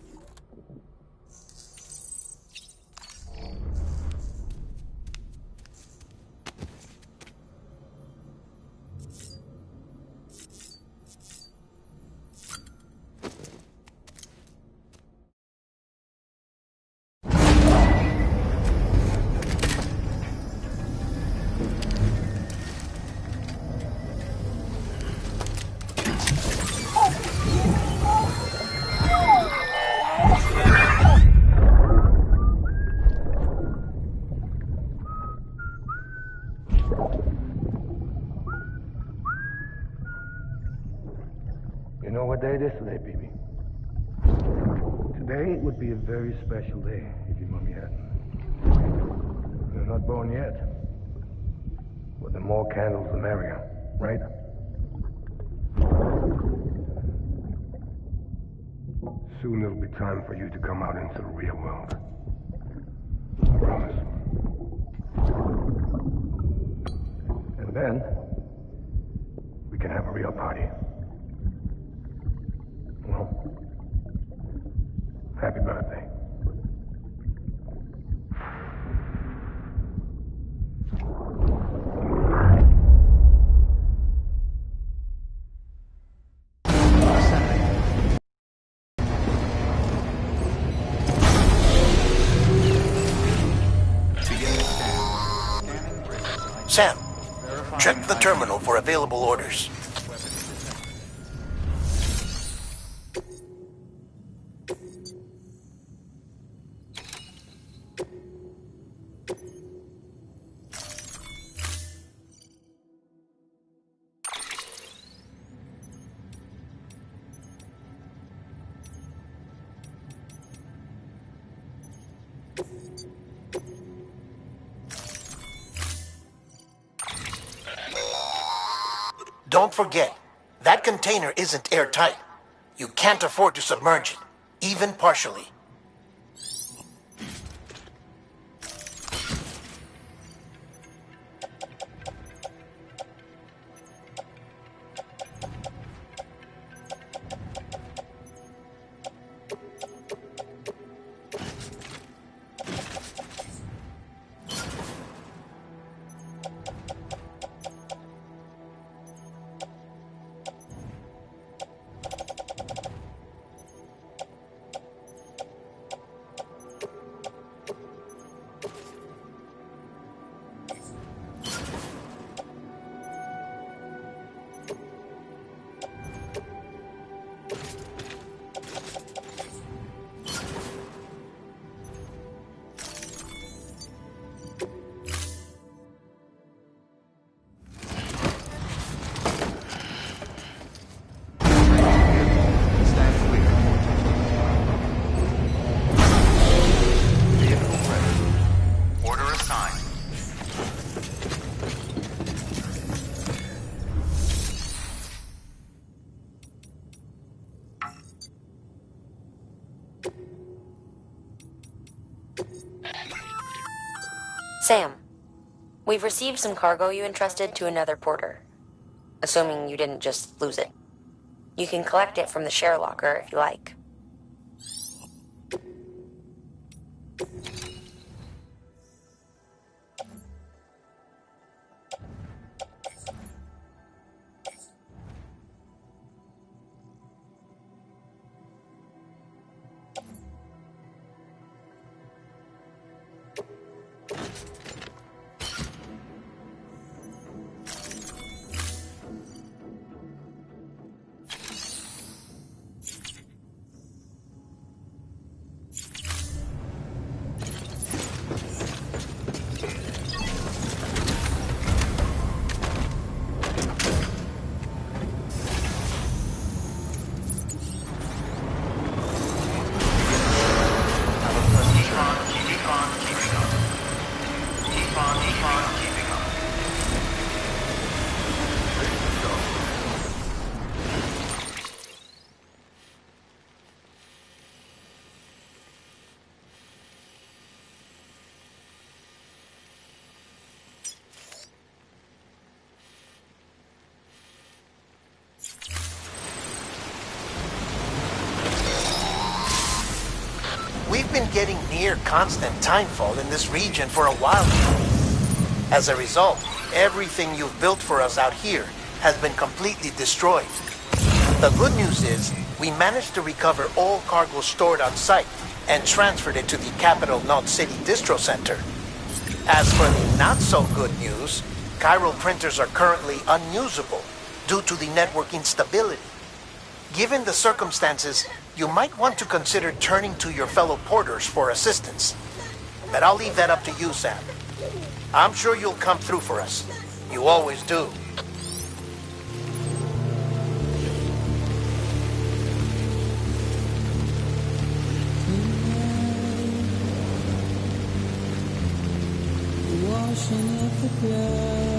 You know what day it is today, BB? Today would be a very special day if your mommy hadn't. You're not born yet. But the more candles, the merrier, right? Soon it'll be time for you to come out into the real world. I promise. And then, we can have a real party. Well, happy birthday. Sam, check the terminal for available orders. Don't forget, that container isn't airtight. You can't afford to submerge it, even partially. Sam, we've received some cargo you entrusted to another porter. Assuming you didn't just lose it. You can collect it from the share locker if you like. We've been getting near constant timefall in this region for a while now. As a result, everything you've built for us out here has been completely destroyed. The good news is, we managed to recover all cargo stored on site and transferred it to the Capital Knot City Distro Center. As for the not-so-good news, chiral printers are currently unusable due to the network instability. Given the circumstances, you might want to consider turning to your fellow porters for assistance. But I'll leave that up to you, Sam. I'm sure you'll come through for us. You always do. Washing up the blood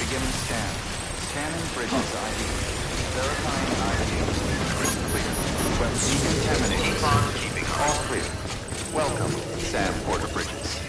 Beginning scan. Scanning bridges ID. Verifying ID. Clear. Weapon decontaminated. Keep on keeping on. All clear. Welcome, Sam Porter Bridges.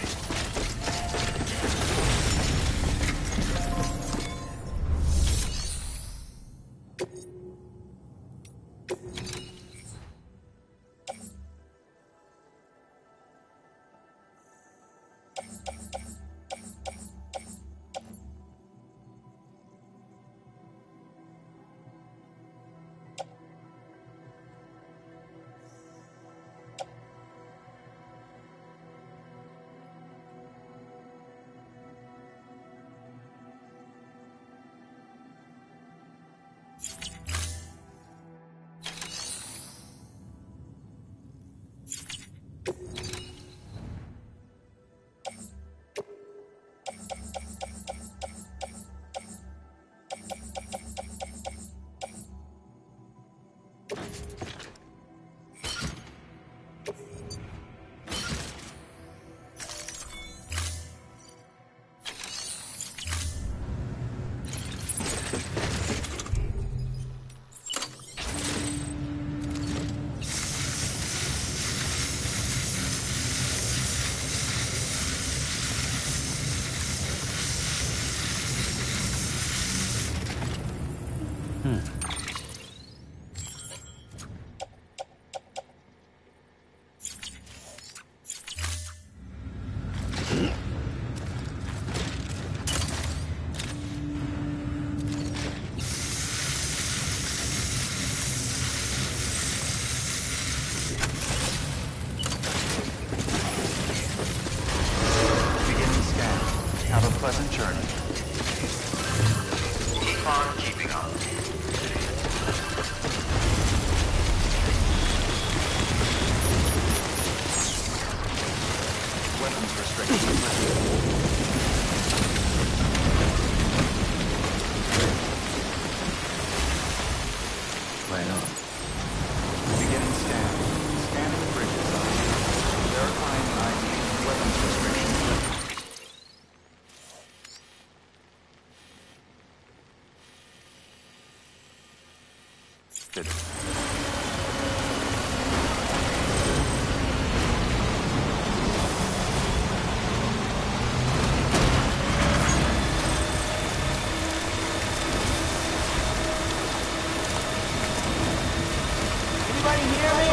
pleasant journey. Keep on keeping up. Weapons restrictions lifted. Right on. Beginning scan. Scanning bridges ID. Verifying ID. Weapons restrictions lifted. Anybody hear me?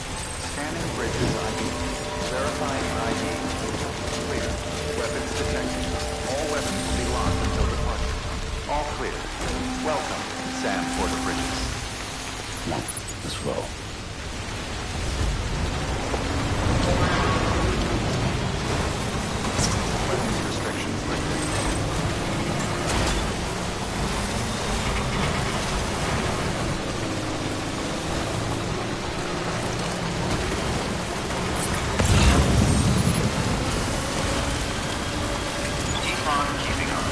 Scanning bridges ID. Verifying ID. Clear. Weapons detected. All weapons will be locked until departure. All clear. Welcome, Sam Porter Bridges. Come on, let's roll. Weapons restrictions lifted. Keep on keeping on.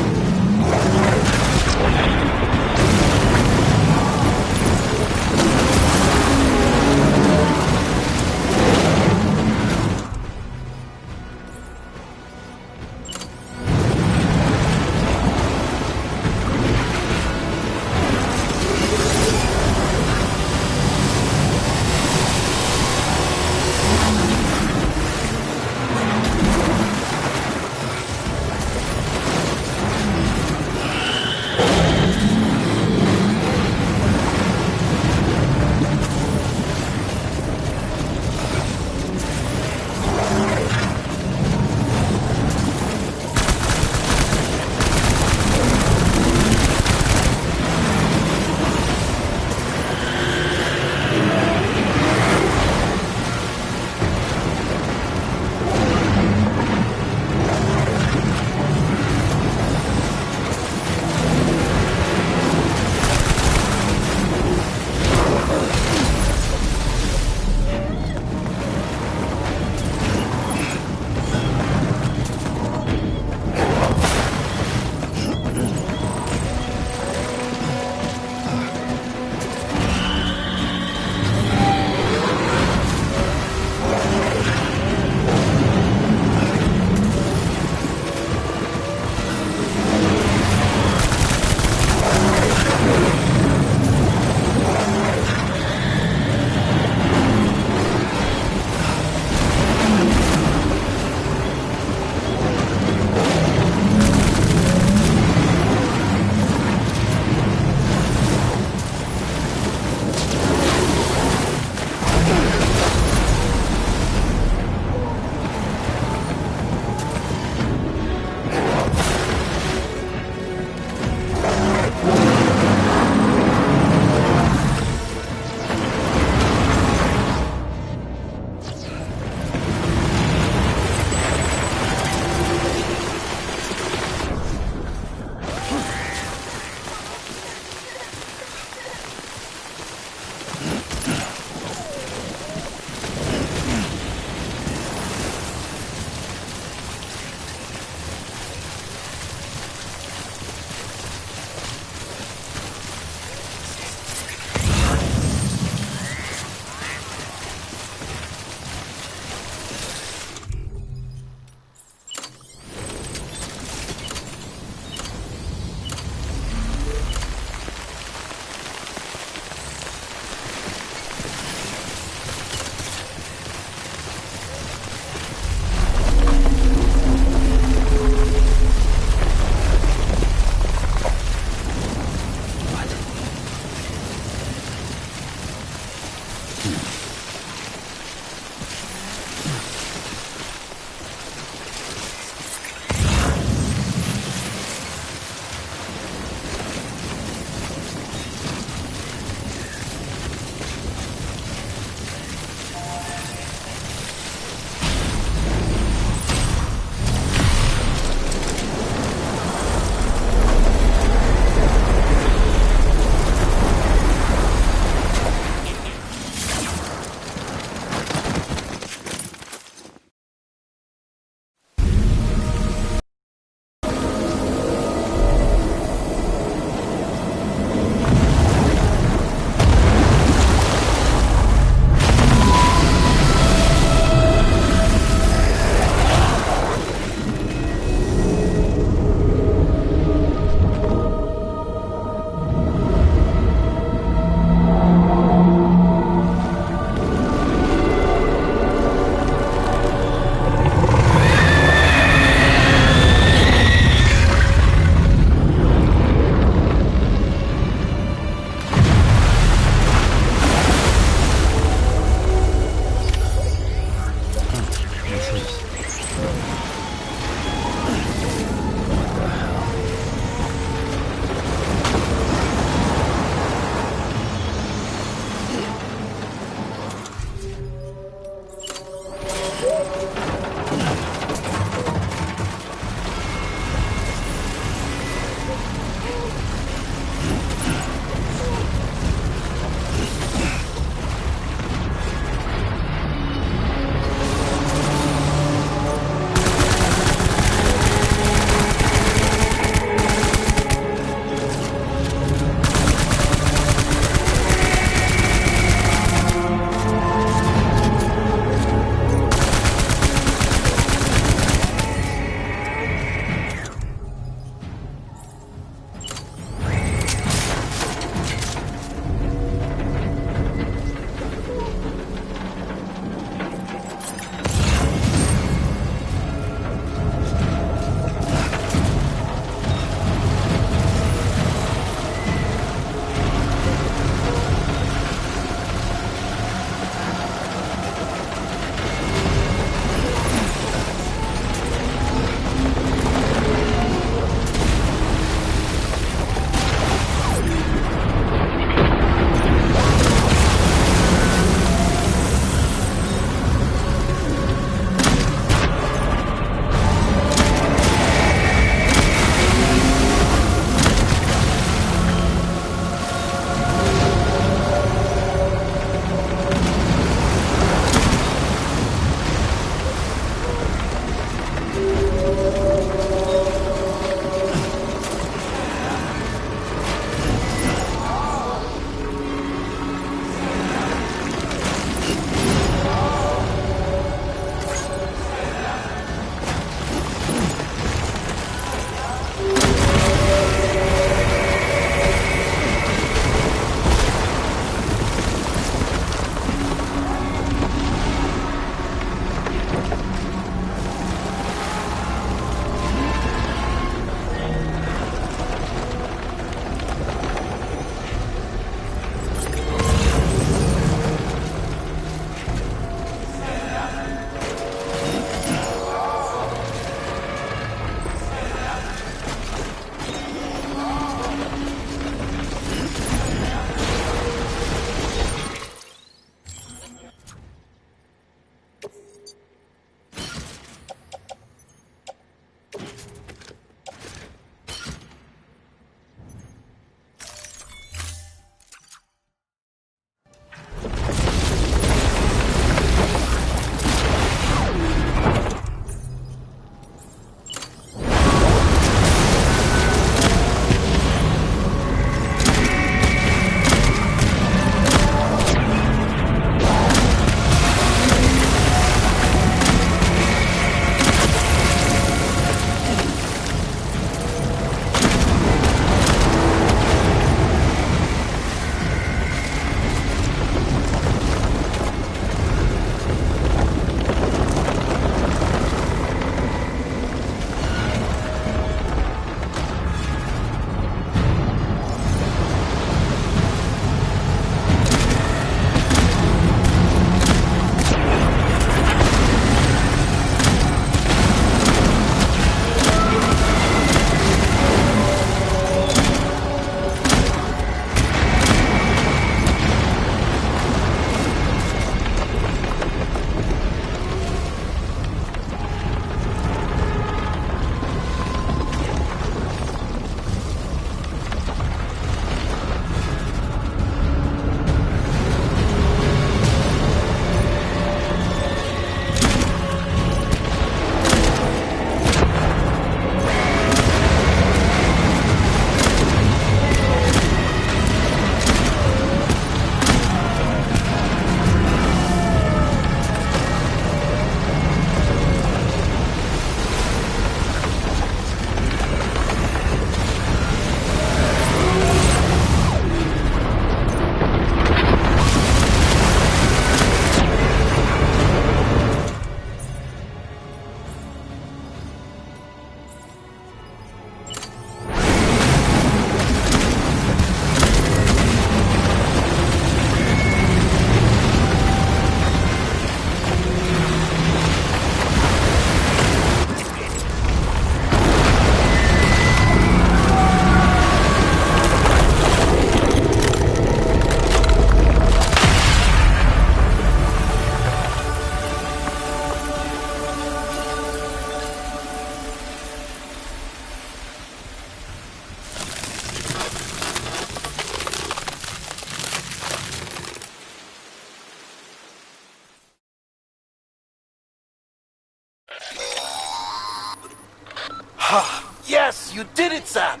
Yes, you did it, Sam!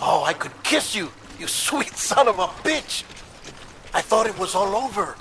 Oh, I could kiss you, you sweet son of a bitch! I thought it was all over.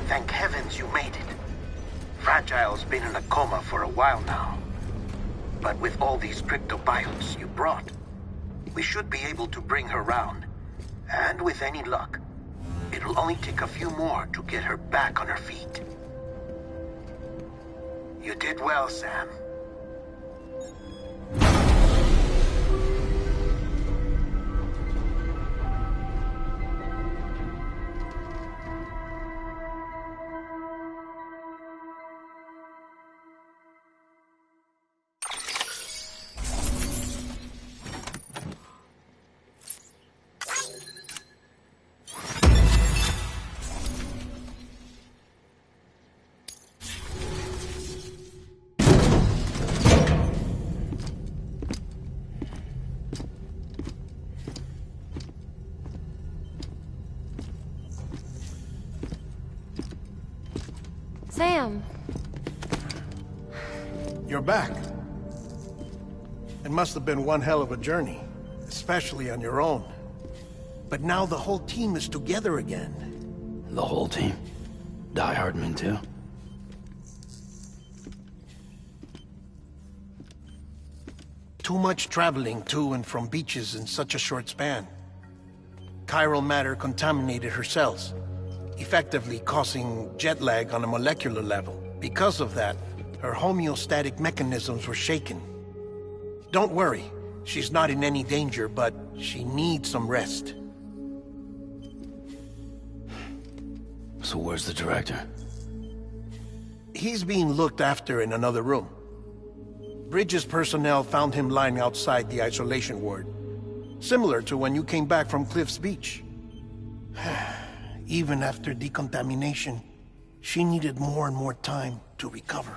Thank heavens you made it. Fragile's been in a coma for a while now. But with all these cryptobiotes you brought, we should be able to bring her round. And with any luck, it'll only take a few more to get her back on her feet. You did well, Sam. Sam. You're back. It must have been one hell of a journey, especially on your own. But now the whole team is together again. The whole team? Die Hardman too? Too much traveling to and from beaches in such a short span. Chiral matter contaminated her cells, effectively causing jet lag on a molecular level. Because of that, her homeostatic mechanisms were shaken. Don't worry, she's not in any danger, but she needs some rest. So where's the director? He's being looked after in another room. Bridges personnel found him lying outside the isolation ward. Similar to when you came back from Cliff's Beach. Even after decontamination, she needed more and more time to recover.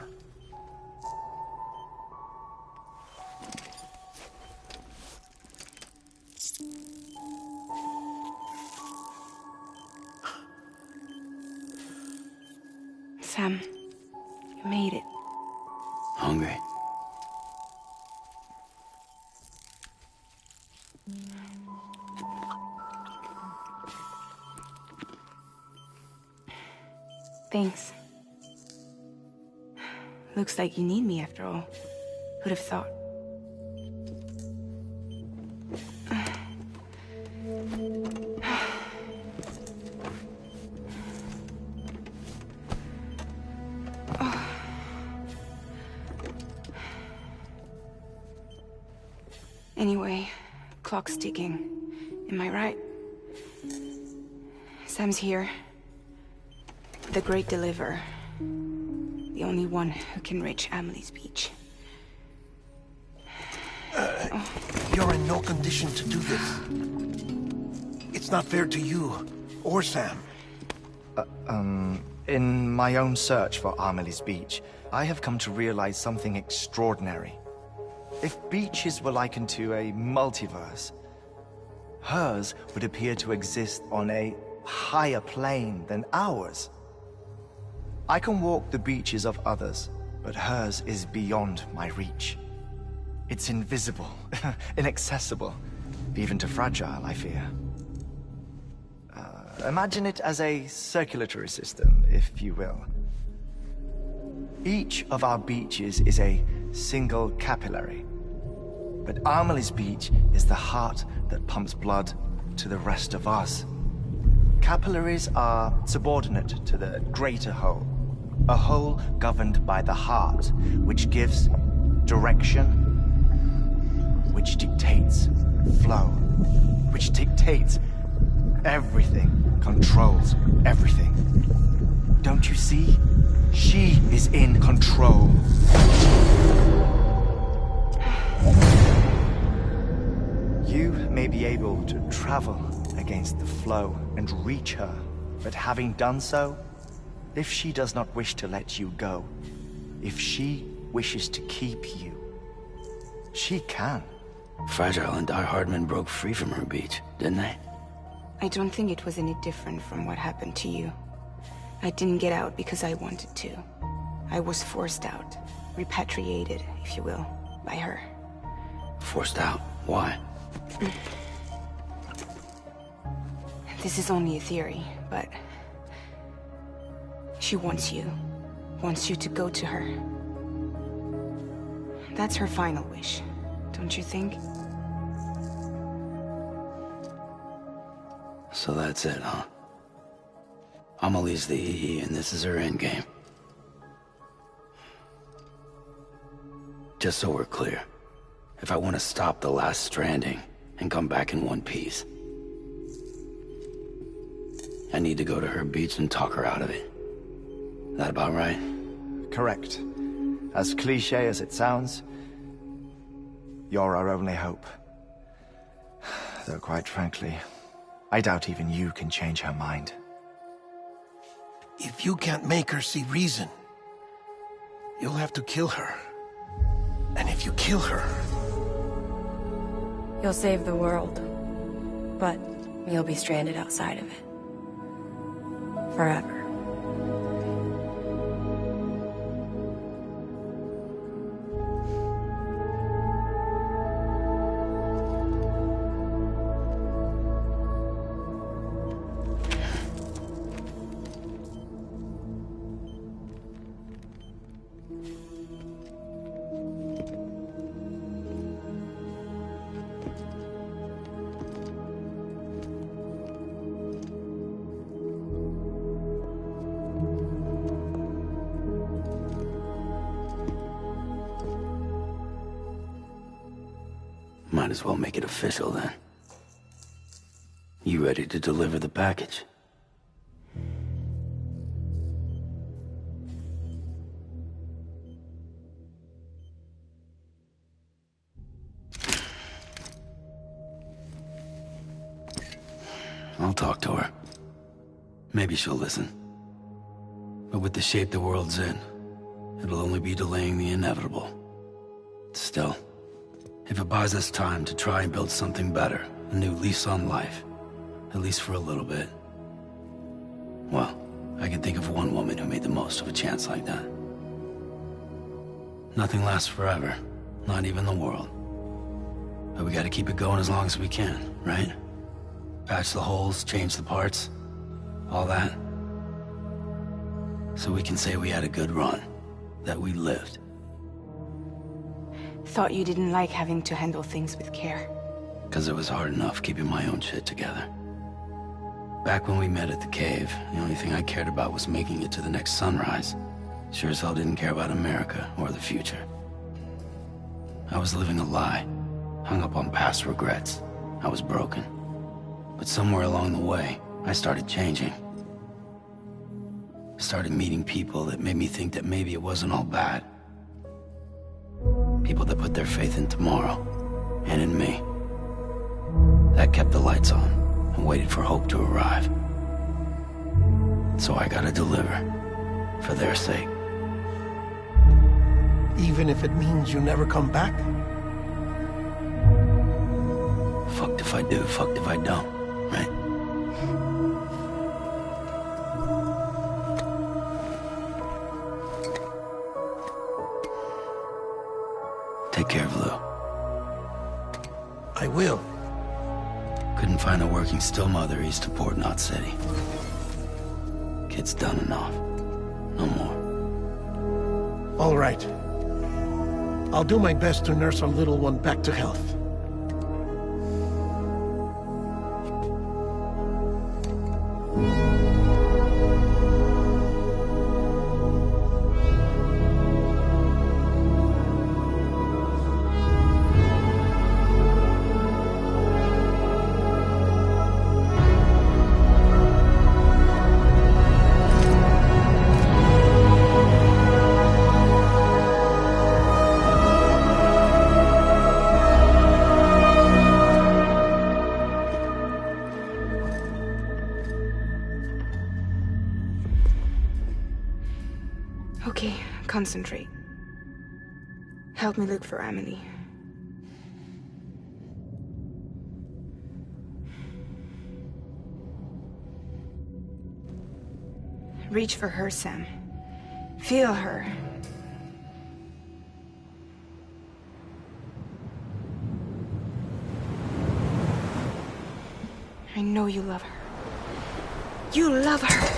Sam, you made it. Hungry? Thanks. Looks like you need me after all. Who'd have thought? Anyway, clock's ticking. Am I right? Sam's here. The Great Deliverer. The only one who can reach Amelie's beach. You're in no condition to do this. It's not fair to you, or Sam. In my own search for Amelie's beach, I have come to realize something extraordinary. If beaches were likened to a multiverse, hers would appear to exist on a higher plane than ours. I can walk the beaches of others, but hers is beyond my reach. It's invisible, inaccessible, even to fragile, I fear. Imagine it as a circulatory system, if you will. Each of our beaches is a single capillary, but Amelie's beach is the heart that pumps blood to the rest of us. Capillaries are subordinate to the greater whole, a whole governed by the heart, which gives direction, which dictates flow, which dictates everything, controls everything. Don't you see? She is in control. You may be able to travel against the flow and reach her, but having done so, if she does not wish to let you go, if she wishes to keep you, she can. Fragile and Die Hardman broke free from her beach, didn't they? I don't think it was any different from what happened to you. I didn't get out because I wanted to. I was forced out. Repatriated, if you will, by her. Forced out? Why? This is only a theory, but... she wants you. Wants you to go to her. That's her final wish, don't you think? So that's it, huh? Amelie's the EE, and this is her endgame. Just so we're clear, if I want to stop the last stranding and come back in one piece, I need to go to her beach and talk her out of it. That about right? Correct. As cliché as it sounds, you're our only hope. Though quite frankly, I doubt even you can change her mind. If you can't make her see reason, you'll have to kill her. And if you kill her... You'll save the world, but you'll be stranded outside of it. Forever. Might as well make it official then. You ready to deliver the package? I'll talk to her. Maybe she'll listen. But with the shape the world's in, it'll only be delaying the inevitable. Still, if it buys us time to try and build something better, a new lease on life, at least for a little bit, well, I can think of one woman who made the most of a chance like that. Nothing lasts forever, not even the world. But we gotta keep it going as long as we can, right? Patch the holes, change the parts, all that. So we can say we had a good run, that we lived. Thought you didn't like having to handle things with care. 'Cause it was hard enough keeping my own shit together. Back when we met at the cave, the only thing I cared about was making it to the next sunrise. Sure as hell didn't care about America or the future. I was living a lie, hung up on past regrets. I was broken. But somewhere along the way, I started changing. Started meeting people that made me think that maybe it wasn't all bad. People that put their faith in tomorrow, and in me. That kept the lights on, and waited for hope to arrive. So I gotta deliver, for their sake. Even if it means you never come back? Fucked if I do, fucked if I don't, right? Take care of Lou. I will. Couldn't find a working still mother east of Port Knot City. Kid's done enough. No more. All right. I'll do my best to nurse our little one back to health. Okay, concentrate. Help me look for Amelie. Reach for her, Sam. Feel her. I know you love her. You love her!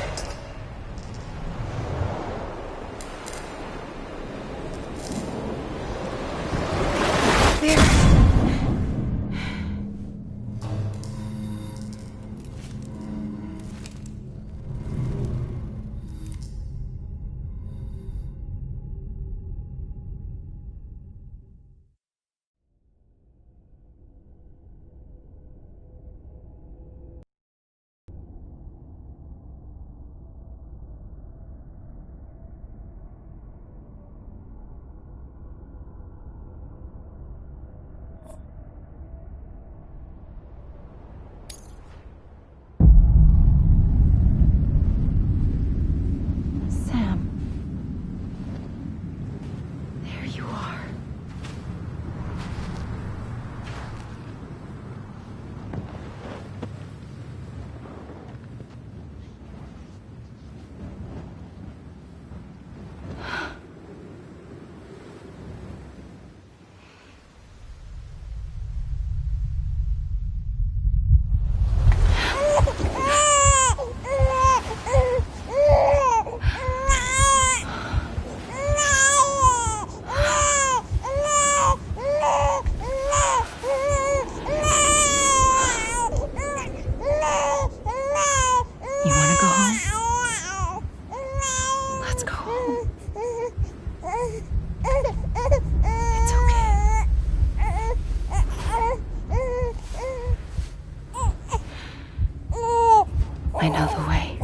I know the way.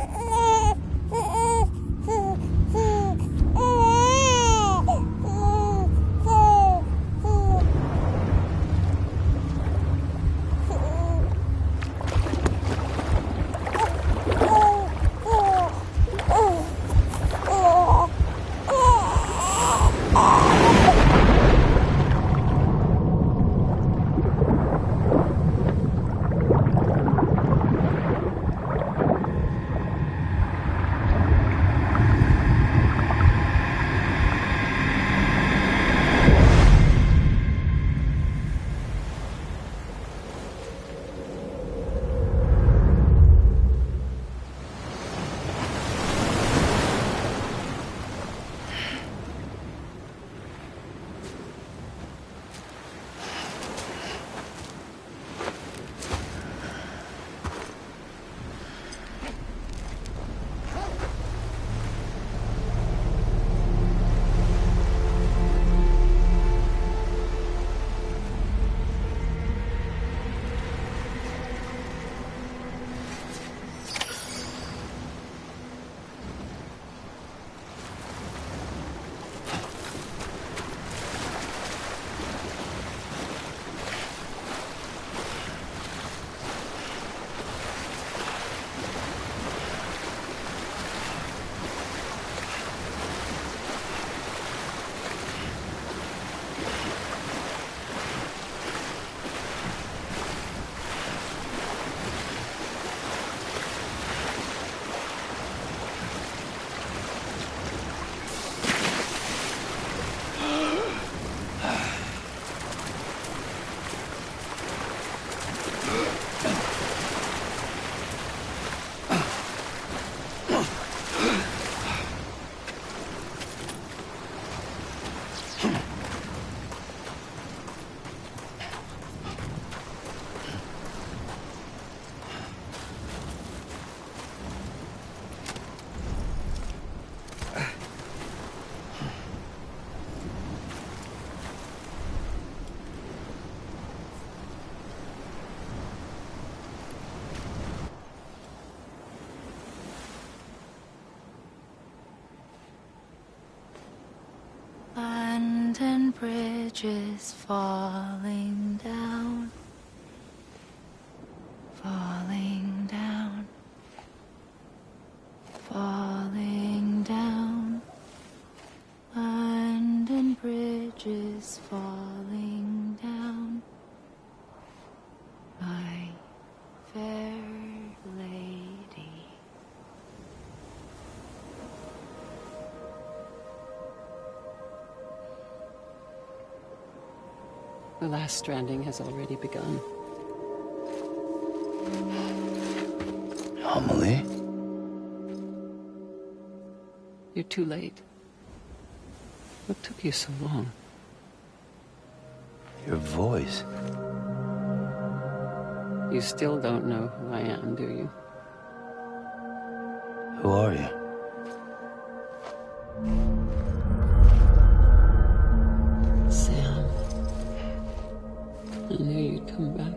bridges falling down, falling down, falling down. London bridges falling down, my fair lady. The last stranding has already begun. Amelie? You're too late. What took you so long? Your voice. You still don't know who I am, do you? Who are you? Sam. I knew you'd come back.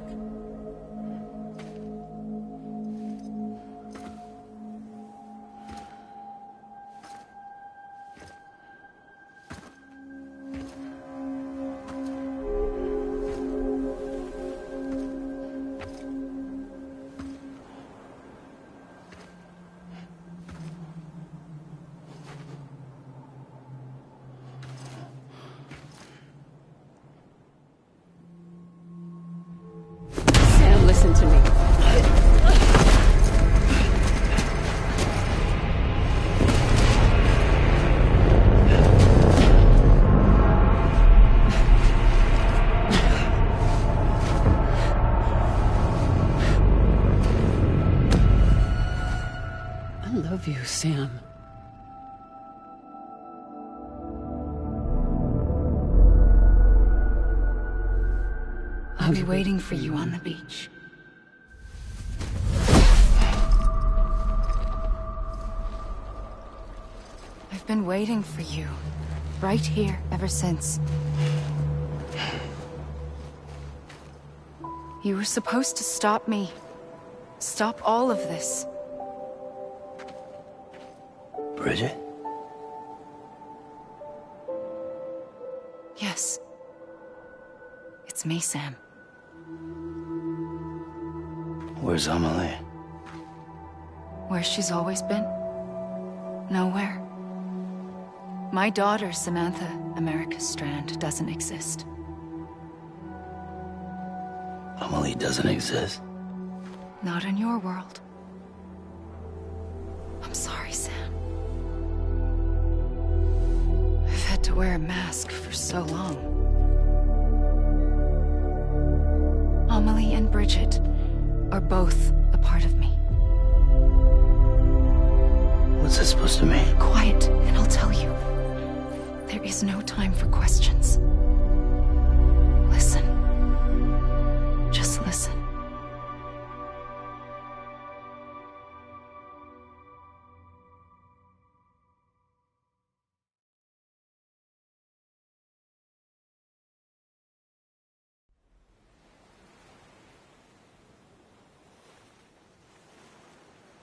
Listen to me. I love you, Sam. I'll be waiting for you on the beach. I've been waiting for you, right here, ever since. You were supposed to stop me. Stop all of this. Bridget? Yes. It's me, Sam. Where's Amelie? Where she's always been. Nowhere. My daughter, Samantha America Strand, doesn't exist. Amelie doesn't exist? Not in your world. I'm sorry, Sam. I've had to wear a mask for so long. Amelie and Bridget are both a part of me. What's this supposed to mean? Quiet, and I'll tell you. There is no time for questions. Listen. Just listen.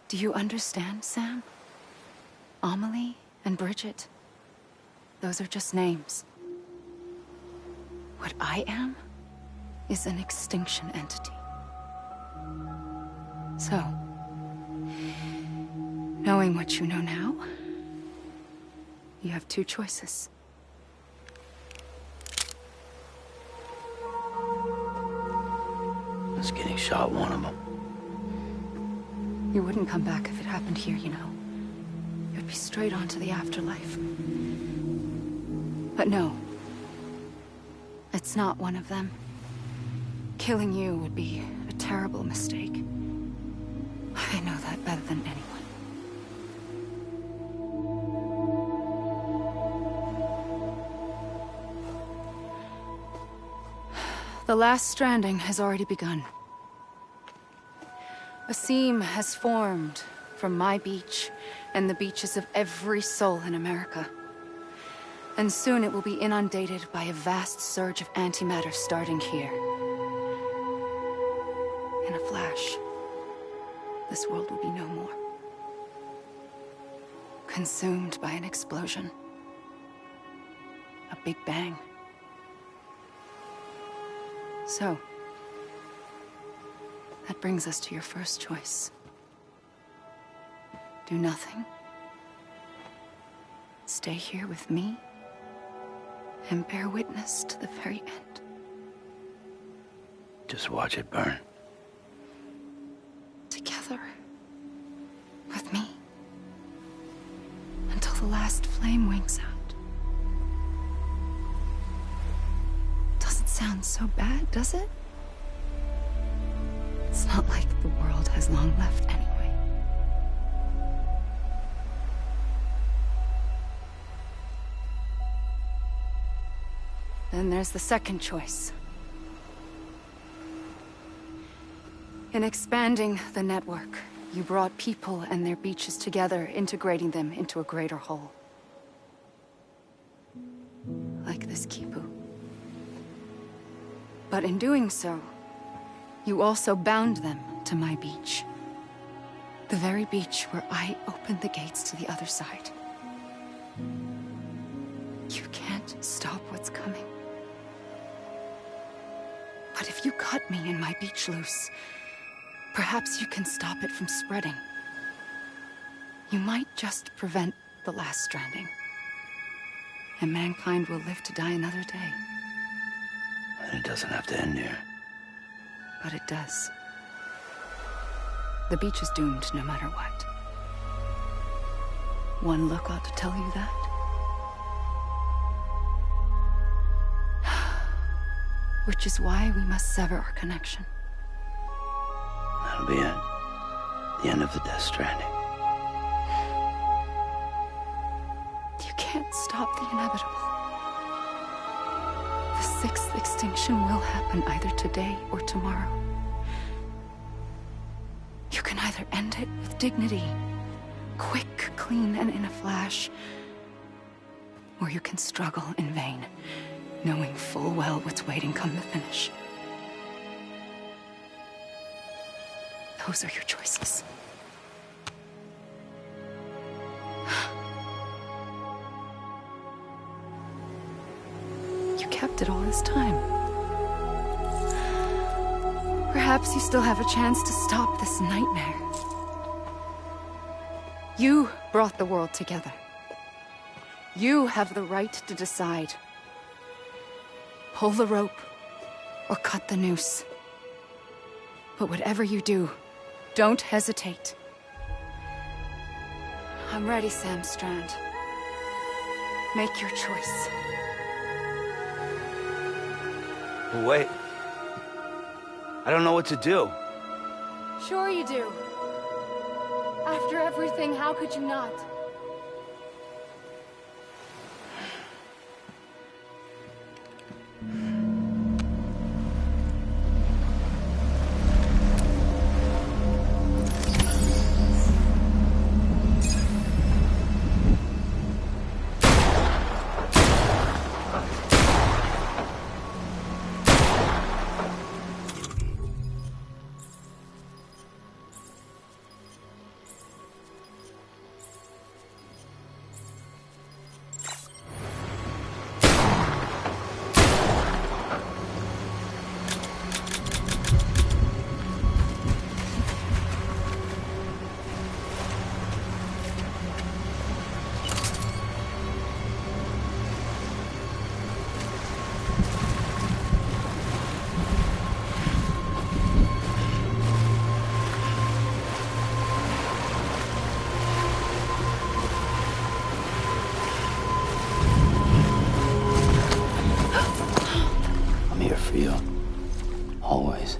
Do you understand, Sam? Amelie and Bridget. Those are just names. What I am is an extinction entity. So, knowing what you know now, you have two choices. Is getting shot one of them? You wouldn't come back if it happened here, you know. You'd be straight on to the afterlife. But no. It's not one of them. Killing you would be a terrible mistake. I know that better than anyone. The last stranding has already begun. A seam has formed from my beach and the beaches of every soul in America. And soon it will be inundated by a vast surge of antimatter starting here. In a flash, this world will be no more. Consumed by an explosion. A big bang. So, that brings us to your first choice. Do nothing. Stay here with me and bear witness to the very end. Just watch it burn. Together. With me. Until the last flame winks out. Doesn't sound so bad, does it? It's not like the world has long left anyway. Then there's the second choice. In expanding the network, you brought people and their beaches together, integrating them into a greater whole. Like this Kipu. But in doing so, you also bound them to my beach. The very beach where I opened the gates to the other side. You can't stop what's coming. But if you cut me and my beach loose, perhaps you can stop it from spreading. You might just prevent the last stranding. And mankind will live to die another day. And it doesn't have to end here. But it does. The beach is doomed no matter what. One look ought to tell you that. Which is why we must sever our connection. That'll be it. The end of the Death Stranding. You can't stop the inevitable. The sixth extinction will happen either today or tomorrow. You can either end it with dignity, quick, clean, and in a flash, or you can struggle in vain, knowing full well what's waiting come the finish. Those are your choices. You kept it all this time. Perhaps you still have a chance to stop this nightmare. You brought the world together. You have the right to decide. Pull the rope or cut the noose. But whatever you do, don't hesitate. I'm ready, Sam Strand. Make your choice. Wait. I don't know what to do. Sure you do. After everything, how could you not? For you. Always.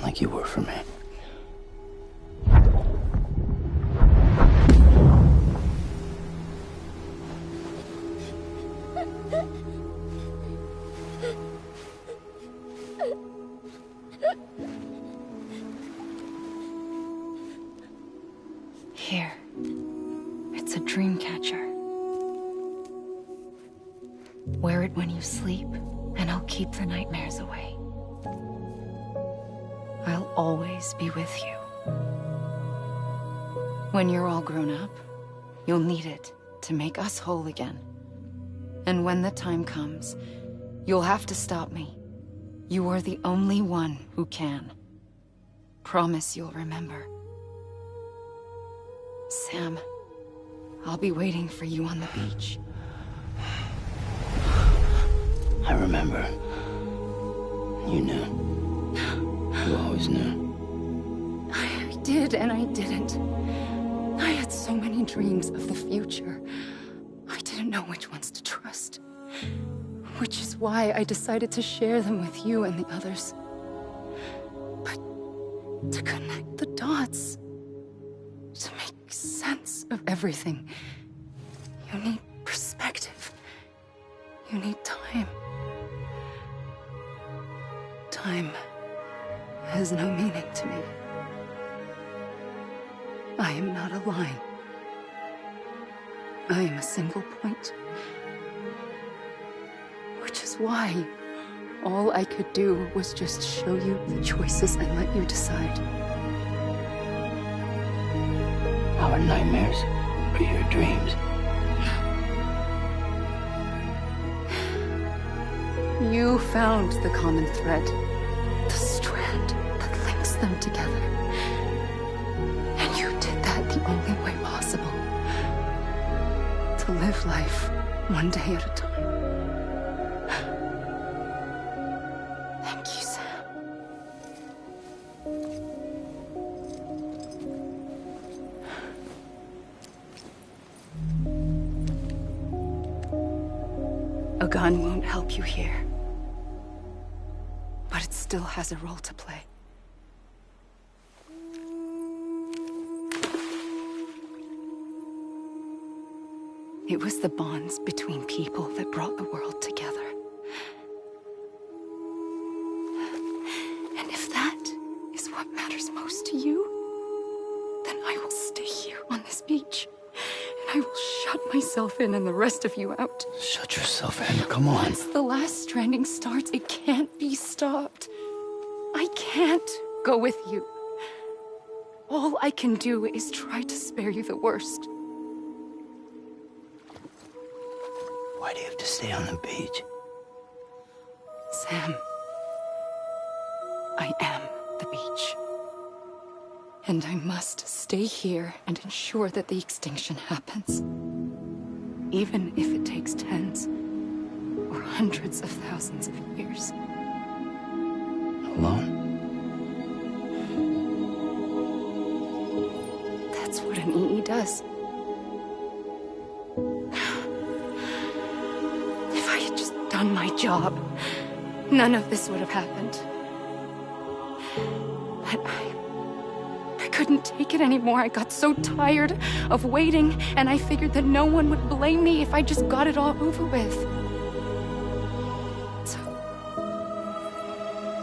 Like you were for me. Here. It's a dream catcher. Wear it when you sleep, and I'll keep the nightmares away. I'll always be with you. When you're all grown up, you'll need it to make us whole again. And when the time comes, you'll have to stop me You are the only one who can. Promise you'll remember. Sam, I'll be waiting for you on the beach. I remember. You knew. You always knew. I did and I didn't. I had so many dreams of the future. I didn't know which ones to trust. Which is why I decided to share them with you and the others. But to connect the dots, to make sense of everything, you need perspective. You need time. Time has no meaning to me. I am not a line. I am a single point. Which is why all I could do was just show you the choices and let you decide. Our nightmares are your dreams. You found the common thread, the strand that links them together. And you did that the only way possible. To live life one day at a time. Thank you, Sam. A gun won't help you here. But it still has a role to play. It was the bonds between people that brought the world together. And if that is what matters most to you, then I will stay here on this beach. And I will shut myself in and the rest of you out. Shut yourself in, come on. Once the last stranding starts, it can't be stopped. I can't go with you. All I can do is try to spare you the worst. Why do you have to stay on the beach? Sam, I am the beach. And I must stay here and ensure that the extinction happens. Even if it takes tens or hundreds of thousands of years. Alone? That's what an EE does. If I had just done my job, none of this would have happened. But I couldn't take it anymore. I got so tired of waiting, and I figured that no one would blame me if I just got it all over with. So,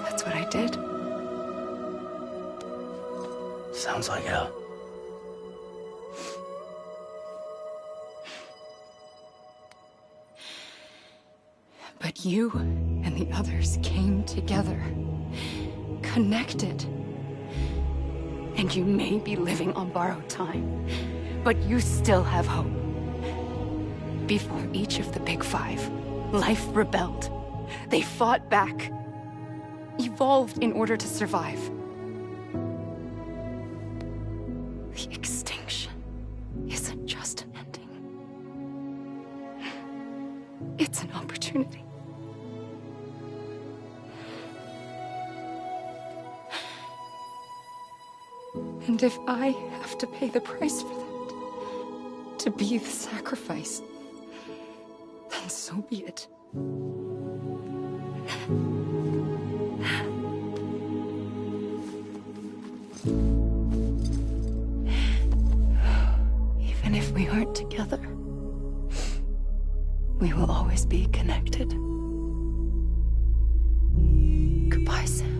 that's what I did. Sounds like hell. But you and the others came together, connected. And you may be living on borrowed time, but you still have hope. Before each of the Big Five, life rebelled. They fought back, evolved in order to survive. The extinction isn't just an ending. It's an opportunity. And if I have to pay the price for that, to be the sacrifice, then so be it. Even if we aren't together, we will always be connected. Goodbye, Sam.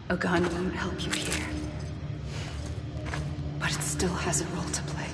A gun won't help you here. But it still has a role to play.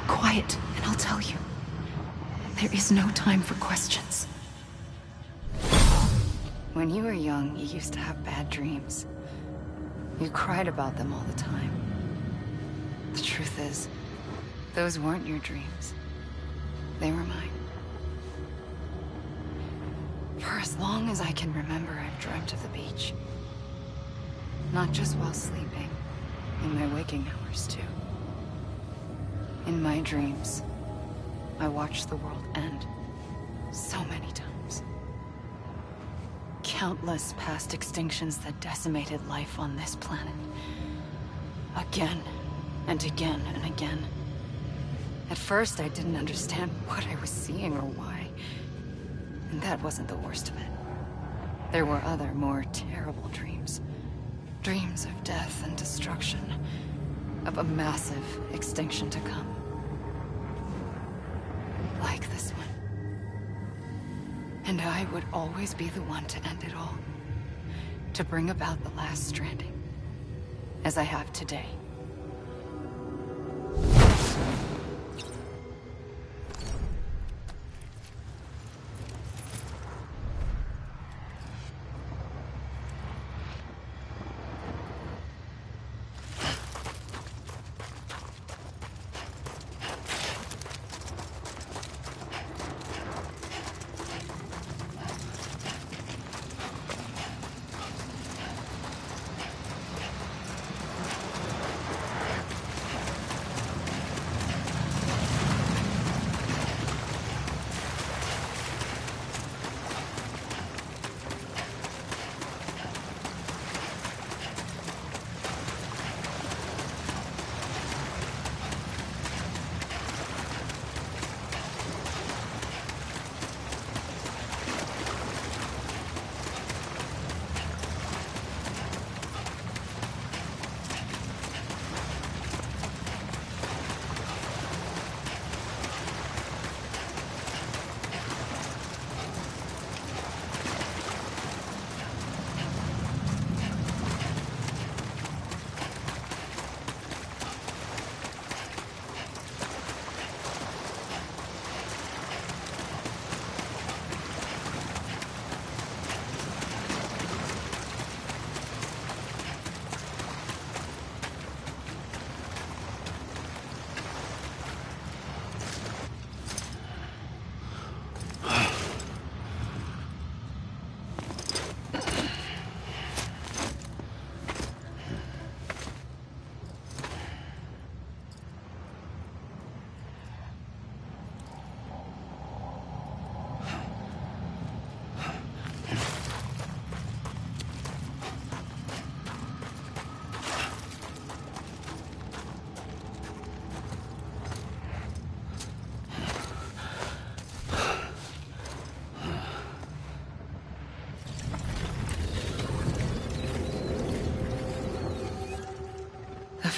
Quiet, and I'll tell you. There is no time for questions. When you were young, you used to have bad dreams. You cried about them all the time. The truth is, those weren't your dreams. They were mine. For as long as I can remember, I've dreamt of the beach. Not just while sleeping, in my waking hours too. In my dreams, I watched the world end so many times. Countless past extinctions that decimated life on this planet. Again, and again, and again. At first, I didn't understand what I was seeing or why. And that wasn't the worst of it. There were other, more terrible dreams. Dreams of death and destruction. Of a massive extinction to come. Like this one. And I would always be the one to end it all. To bring about the last stranding. As I have today.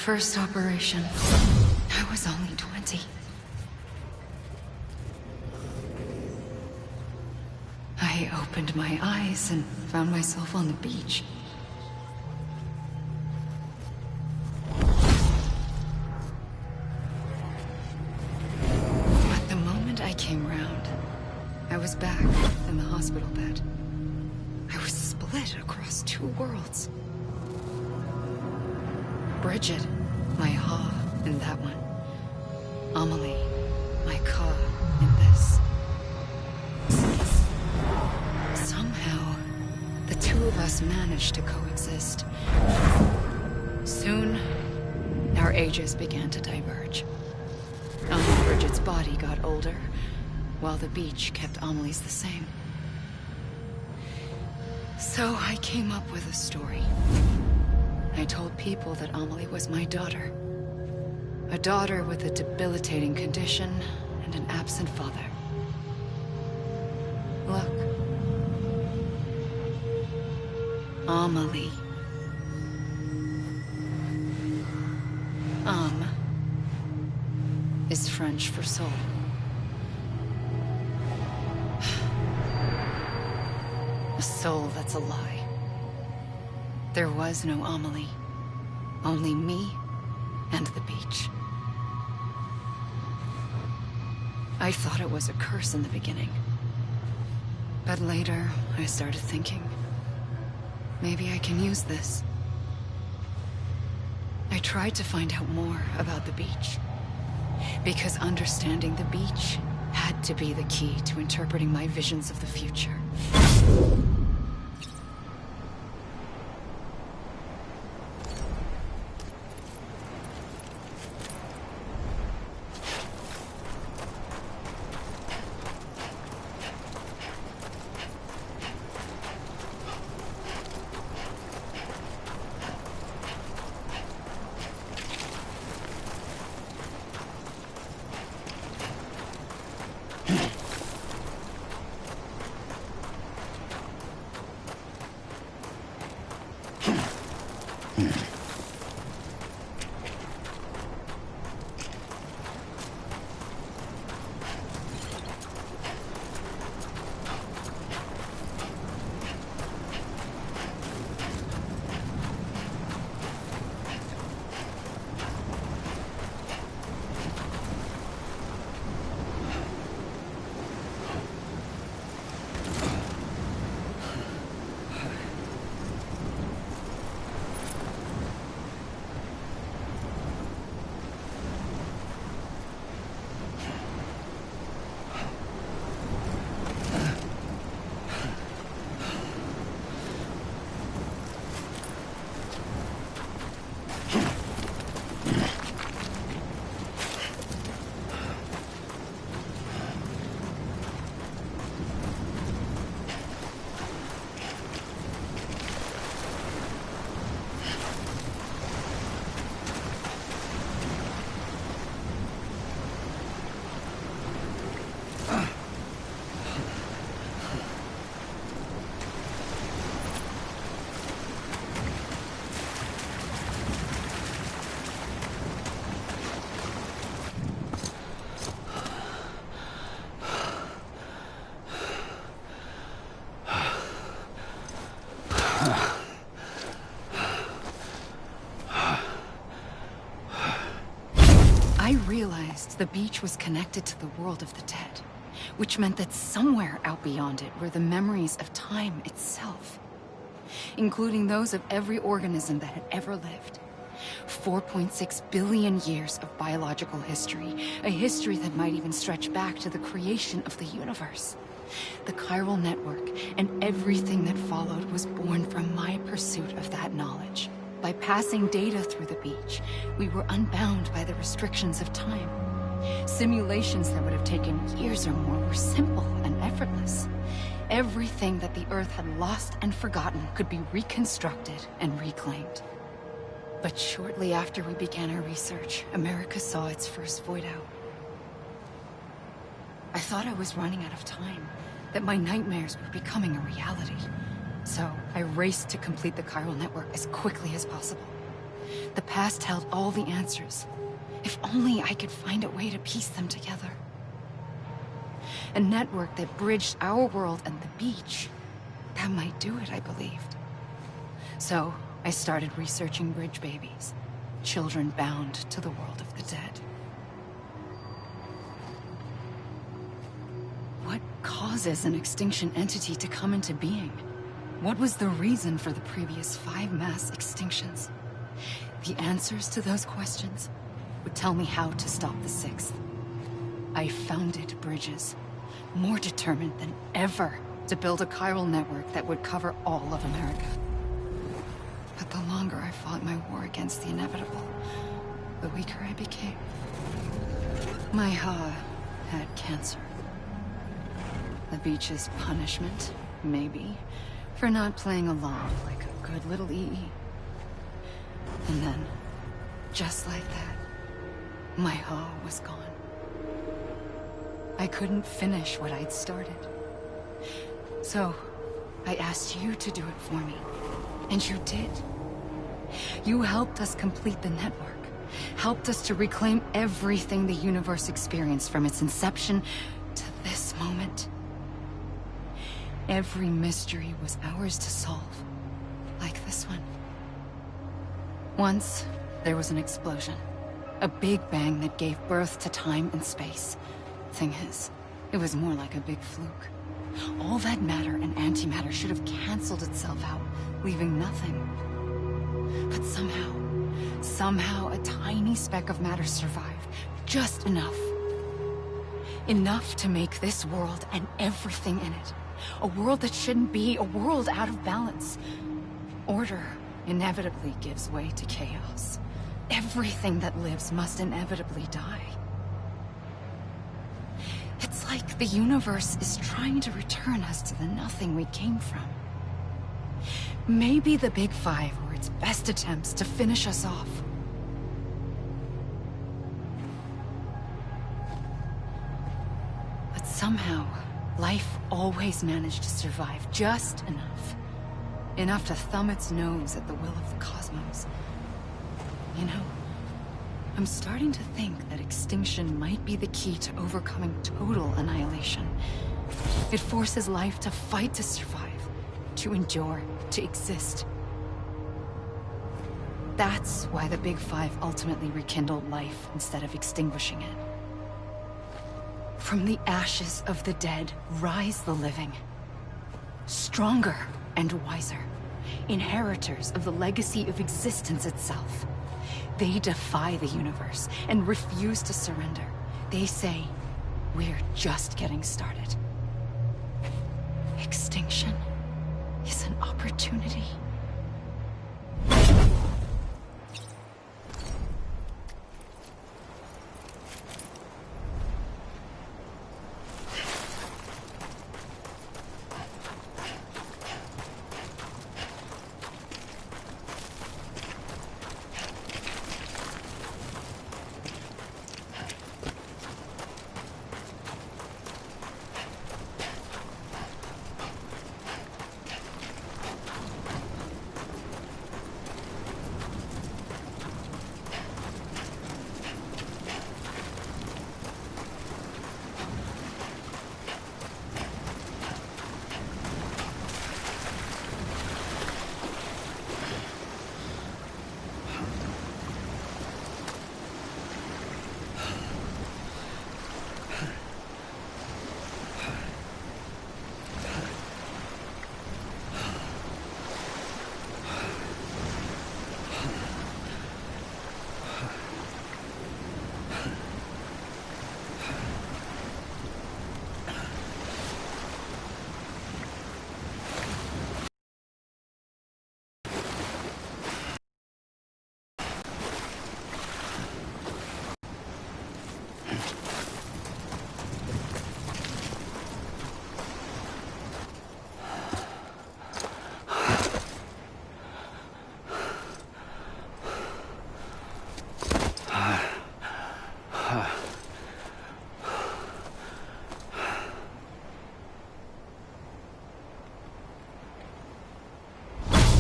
first operation, I was only 20. I opened my eyes and found myself on the beach. But the moment I came round, I was back in the hospital bed. I was split across two worlds. Bridget, my Ha in that one. Amelie, my Ka in this. Somehow, the two of us managed to coexist. Soon, our ages began to diverge. Bridget's body got older, while the beach kept Amelie's the same. So I came up with a story. I told people that Amelie was my daughter. A daughter with a debilitating condition and an absent father. Look. Amelie. Is French for soul. A soul that's a lie. There was no Amelie. Only me and the beach. I thought it was a curse in the beginning. But later, I started thinking, maybe I can use this. I tried to find out more about the beach. Because understanding the beach had to be the key to interpreting my visions of the future. I realized the beach was connected to the world of the dead, which meant that somewhere out beyond it were the memories of time itself, including those of every organism that had ever lived. 4.6 billion years of biological history, a history that might even stretch back to the creation of the universe. The chiral network and everything that followed was born from my pursuit of that knowledge. By passing data through the beach, we were unbound by the restrictions of time. Simulations that would have taken years or more were simple and effortless. Everything that the Earth had lost and forgotten could be reconstructed and reclaimed. But shortly after we began our research, America saw its first void out. I thought I was running out of time, that my nightmares were becoming a reality. So I raced to complete the chiral network as quickly as possible. The past held all the answers. If only I could find a way to piece them together. A network that bridged our world and the beach. That might do it, I believed. So, I started researching bridge babies. Children bound to the world of the dead. What causes an extinction entity to come into being? What was the reason for the previous 5 mass extinctions? The answers to those questions would tell me how to stop the 6th. I founded bridges, more determined than ever to build a chiral network that would cover all of America. But the longer I fought my war against the inevitable, the weaker I became. My Ha had cancer. The beach's punishment, maybe, for not playing along like a good little EE. And then, just like that, my Ha was gone. I couldn't finish what I'd started. So, I asked you to do it for me. And you did. You helped us complete the network. Helped us to reclaim everything the universe experienced from its inception to this moment. Every mystery was ours to solve. Like this one. Once, there was an explosion. A big bang that gave birth to time and space. Thing is, it was more like a big fluke. All that matter and antimatter should have canceled itself out, leaving nothing. But somehow a tiny speck of matter survived. Just enough. Enough to make this world and everything in it. A world that shouldn't be, a world out of balance. Order inevitably gives way to chaos. Everything that lives must inevitably die. It's like the universe is trying to return us to the nothing we came from. Maybe the Big Five were its best attempts to finish us off. But somehow, life always managed to survive just enough. Enough to thumb its nose at the will of the cosmos. You know, I'm starting to think that extinction might be the key to overcoming total annihilation. It forces life to fight to survive, to endure, to exist. That's why the Big Five ultimately rekindled life instead of extinguishing it. From the ashes of the dead rise the living. Stronger and wiser. Inheritors of the legacy of existence itself. They defy the universe and refuse to surrender. They say, we're just getting started. Extinction is an opportunity.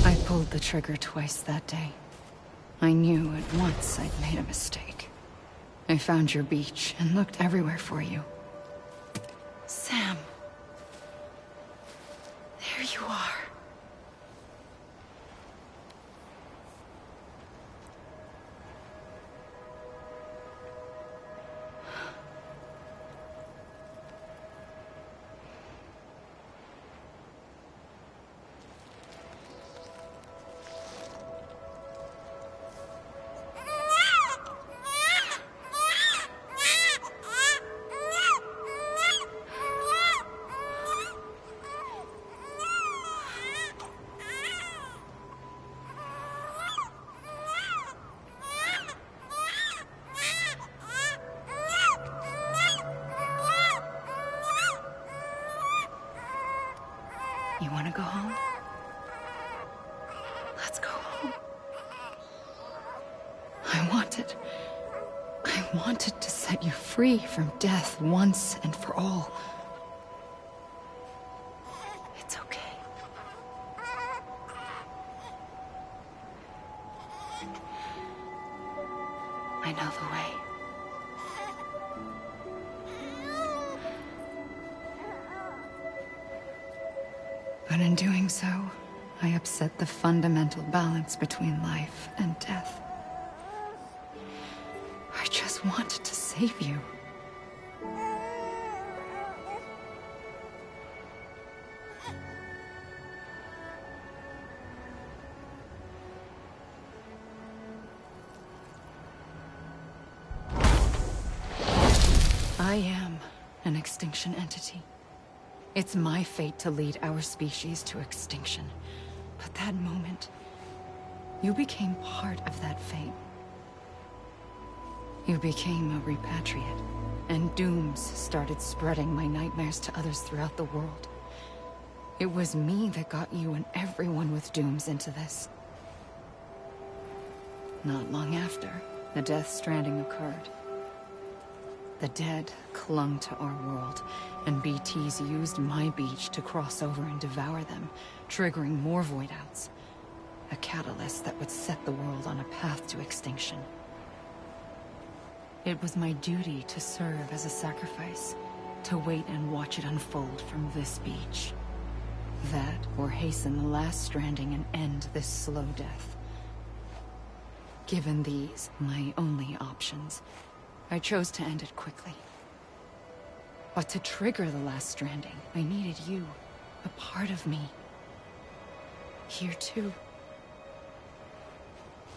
I pulled the trigger twice that day. I knew at once I'd made a mistake. I found your beach and looked everywhere for you. Sam. There you are. You want to go home? Let's go home. I wanted to set you free from death once and for all. It's okay. I know the way. But in doing so, I upset the fundamental balance between life and death. I just wanted to save you. I am an extinction entity. It's my fate to lead our species to extinction. But that moment, you became part of that fate. You became a repatriate, and dooms started spreading my nightmares to others throughout the world. It was me that got you and everyone with dooms into this. Not long after, the Death Stranding occurred. The dead clung to our world, and BTs used my beach to cross over and devour them, triggering more void outs. A catalyst that would set the world on a path to extinction. It was my duty to serve as a sacrifice, to wait and watch it unfold from this beach. That, or hasten the last stranding and end this slow death. Given these, my only options, I chose to end it quickly. But to trigger the last stranding, I needed you, a part of me. Here too.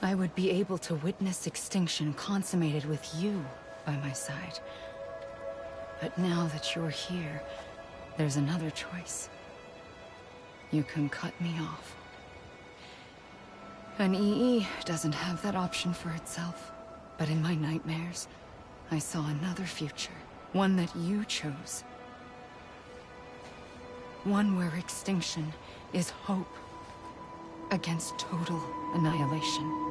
I would be able to witness extinction consummated with you by my side. But now that you're here, there's another choice. You can cut me off. An EE doesn't have that option for itself. But in my nightmares, I saw another future. One that you chose. One where extinction is hope against total annihilation.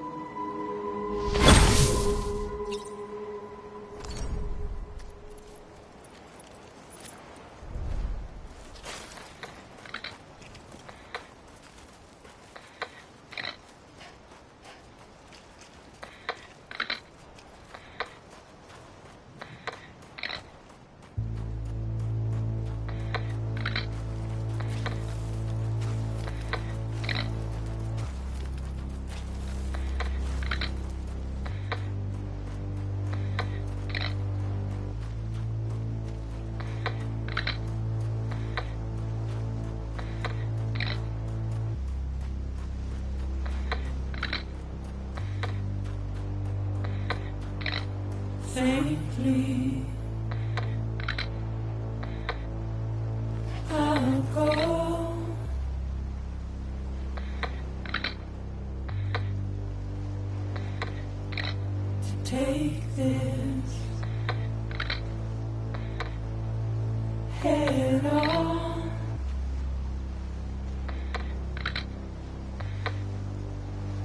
Faintly, I'll go to take this head on.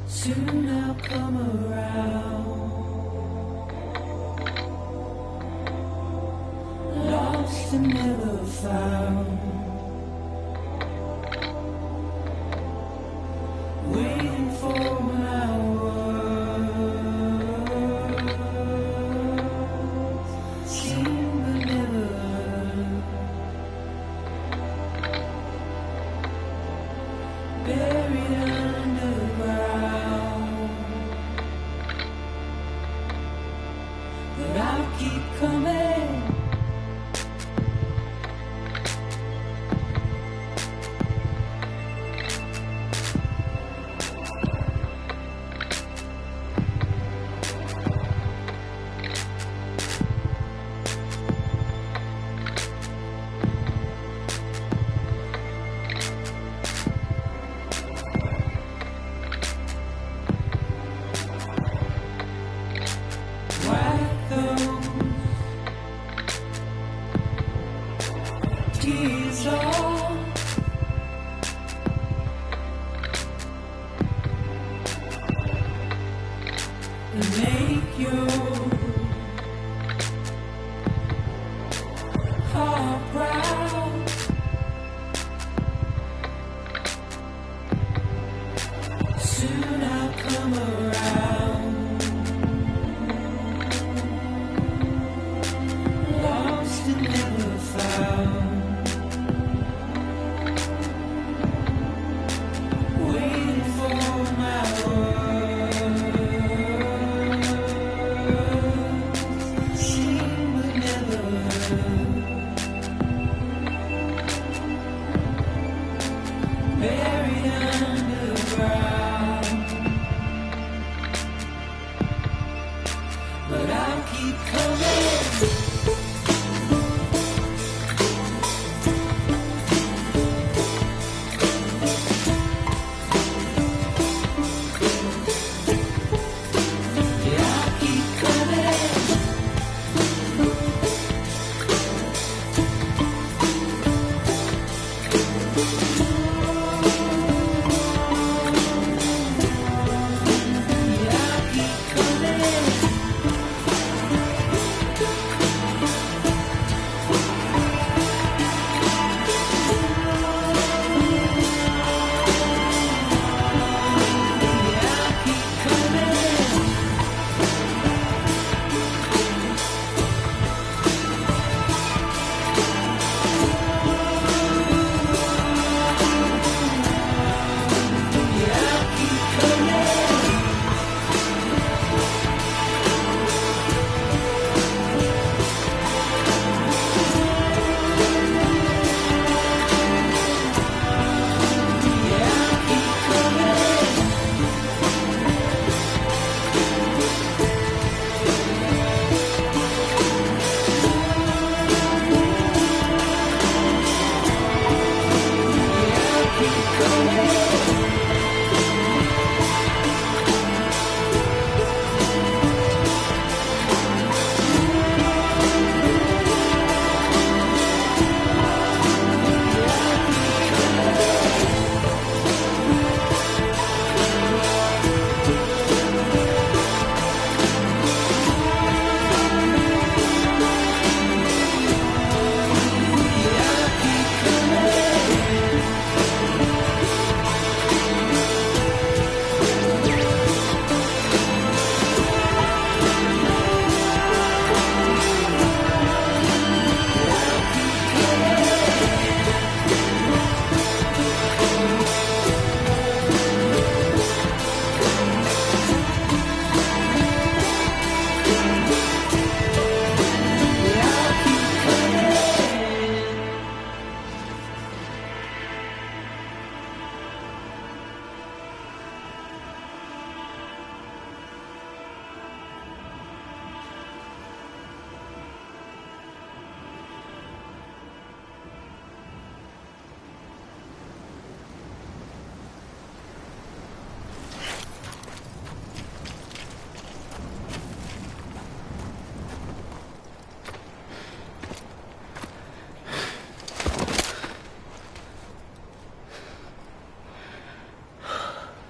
Soon I'll come around. Lost and never found, waiting for my word. buried underground. But I'll keep coming. Wipe those tears off. And make your heart proud. Soon I'll come around. Lost and never found. Waiting for my words. Seen but never heard. Buried underground. But I'll keep coming.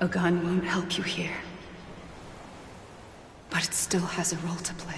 A gun won't help you here. But it still has a role to play.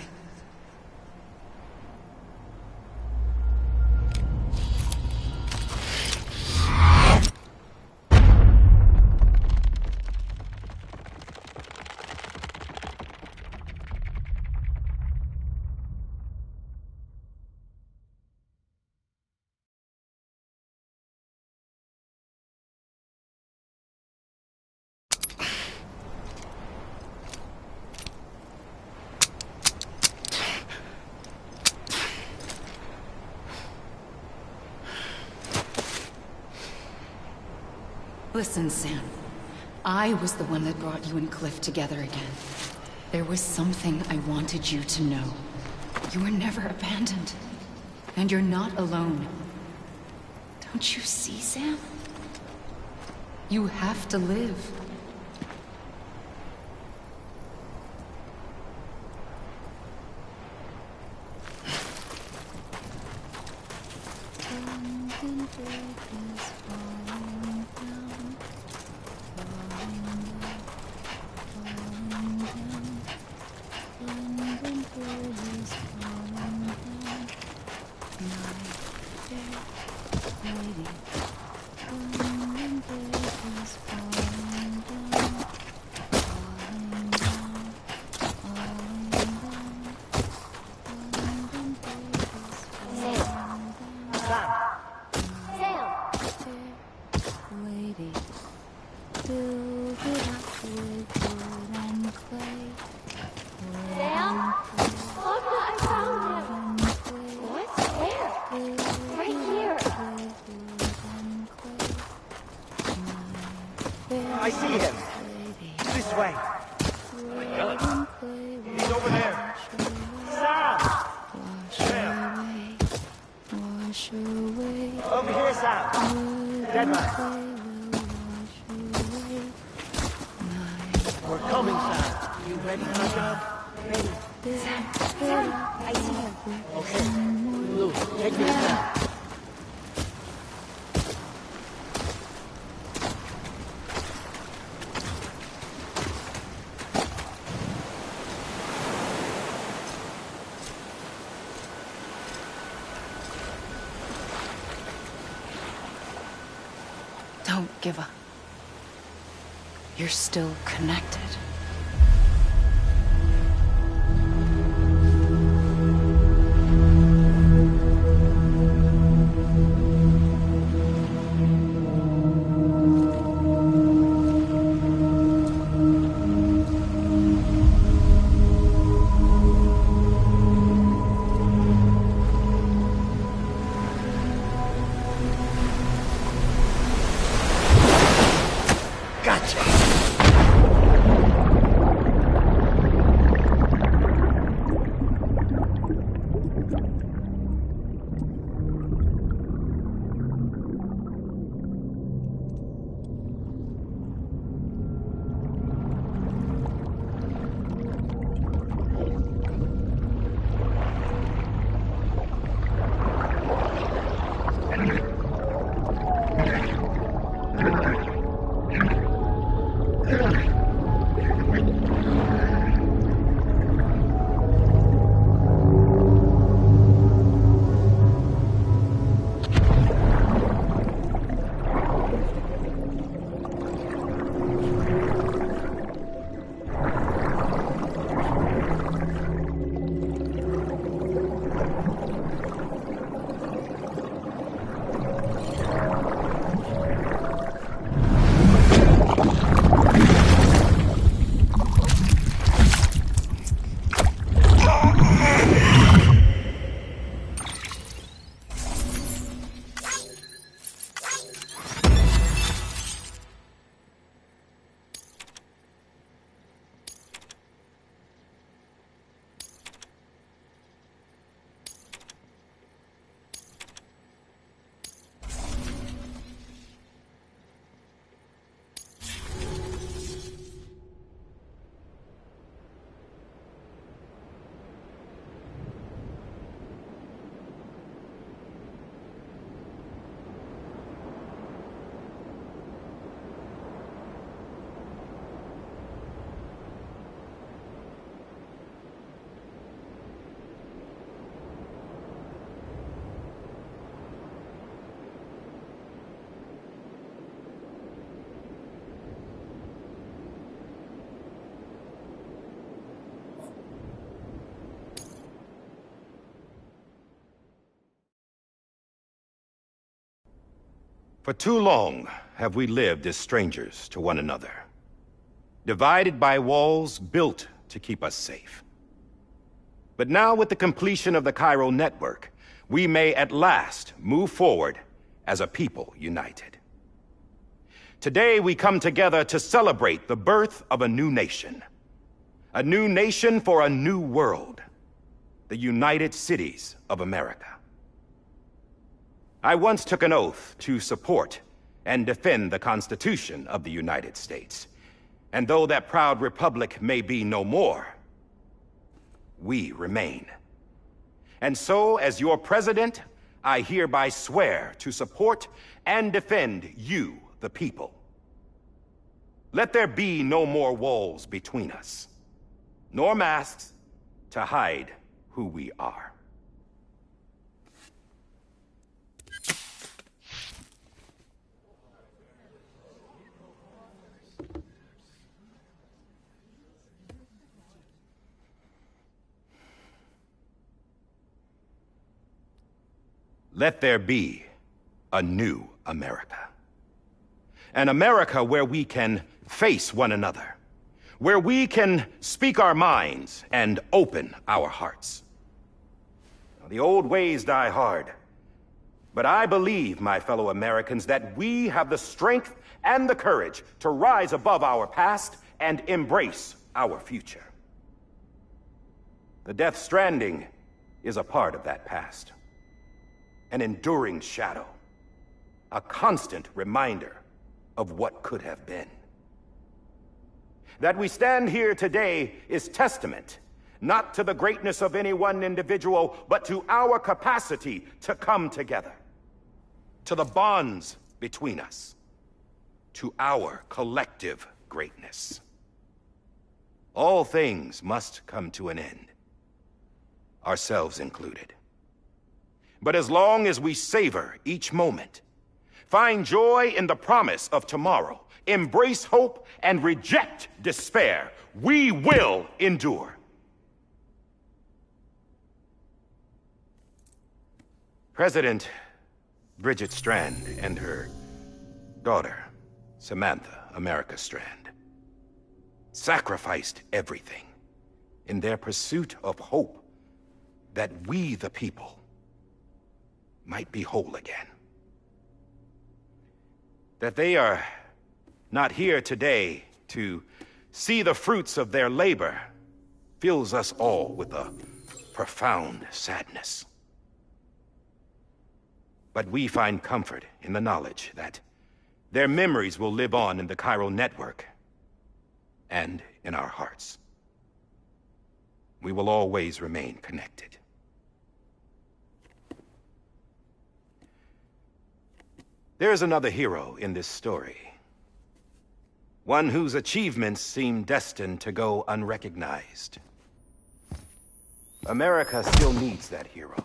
Listen, Sam. I was the one that brought you and Cliff together again. There was something I wanted you to know. You were never abandoned. And you're not alone. Don't you see, Sam? You have to live. I see him. This way. He's over there. Sam! Sam! Over here, Sam. Dead man. We're coming, Sam. You ready for the job? Ready. Sam, I see him. Okay. Lou, take me to Sam. Don't give up. You're still connected. For too long have we lived as strangers to one another, divided by walls built to keep us safe. But now, with the completion of the Cairo network, we may at last move forward as a people united. Today we come together to celebrate the birth of a new nation. A new nation for a new world. The United Cities of America. I once took an oath to support and defend the Constitution of the United States. And though that proud republic may be no more, we remain. And so, as your president, I hereby swear to support and defend you, the people. Let there be no more walls between us, nor masks to hide who we are. Let there be a new America. An America where we can face one another, where we can speak our minds and open our hearts. Now, the old ways die hard, but I believe, my fellow Americans, that we have the strength and the courage to rise above our past and embrace our future. The Death Stranding is a part of that past. An enduring shadow, a constant reminder of what could have been. That we stand here today is testament, not to the greatness of any one individual, but to our capacity to come together, to the bonds between us, to our collective greatness. All things must come to an end, ourselves included. But as long as we savor each moment, find joy in the promise of tomorrow, embrace hope, and reject despair, we will endure. President Bridget Strand and her daughter, Samantha America Strand, sacrificed everything in their pursuit of hope that we, the people, might be whole again. That they are not here today to see the fruits of their labor fills us all with a profound sadness. But we find comfort in the knowledge that their memories will live on in the chiral network and in our hearts. We will always remain connected. There's another hero in this story. One whose achievements seem destined to go unrecognized. America still needs that hero.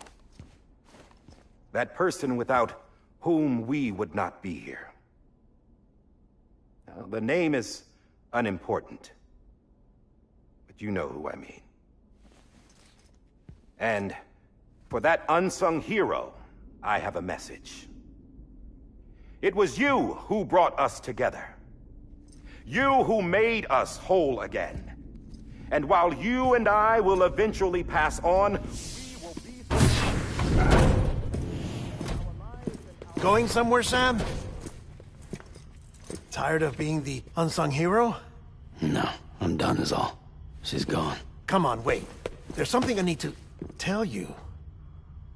That person without whom we would not be here. Now, the name is unimportant, but you know who I mean. And for that unsung hero, I have a message. It was you who brought us together. You who made us whole again. And while you and I will eventually pass on, we will be... Going somewhere, Sam? Tired of being the unsung hero? No, I'm done is all. She's gone. Come on, wait. There's something I need to tell you.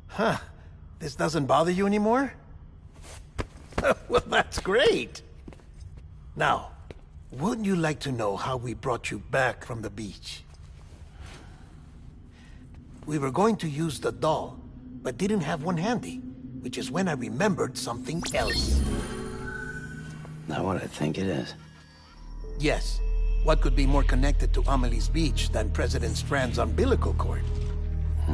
Huh. This doesn't bother you anymore? Well, that's great. Now, wouldn't you like to know how we brought you back from the beach? We were going to use the doll, but didn't have one handy, which is when I remembered something else. Not what I think it is. Yes. What could be more connected to Amelie's beach than President Strand's umbilical cord?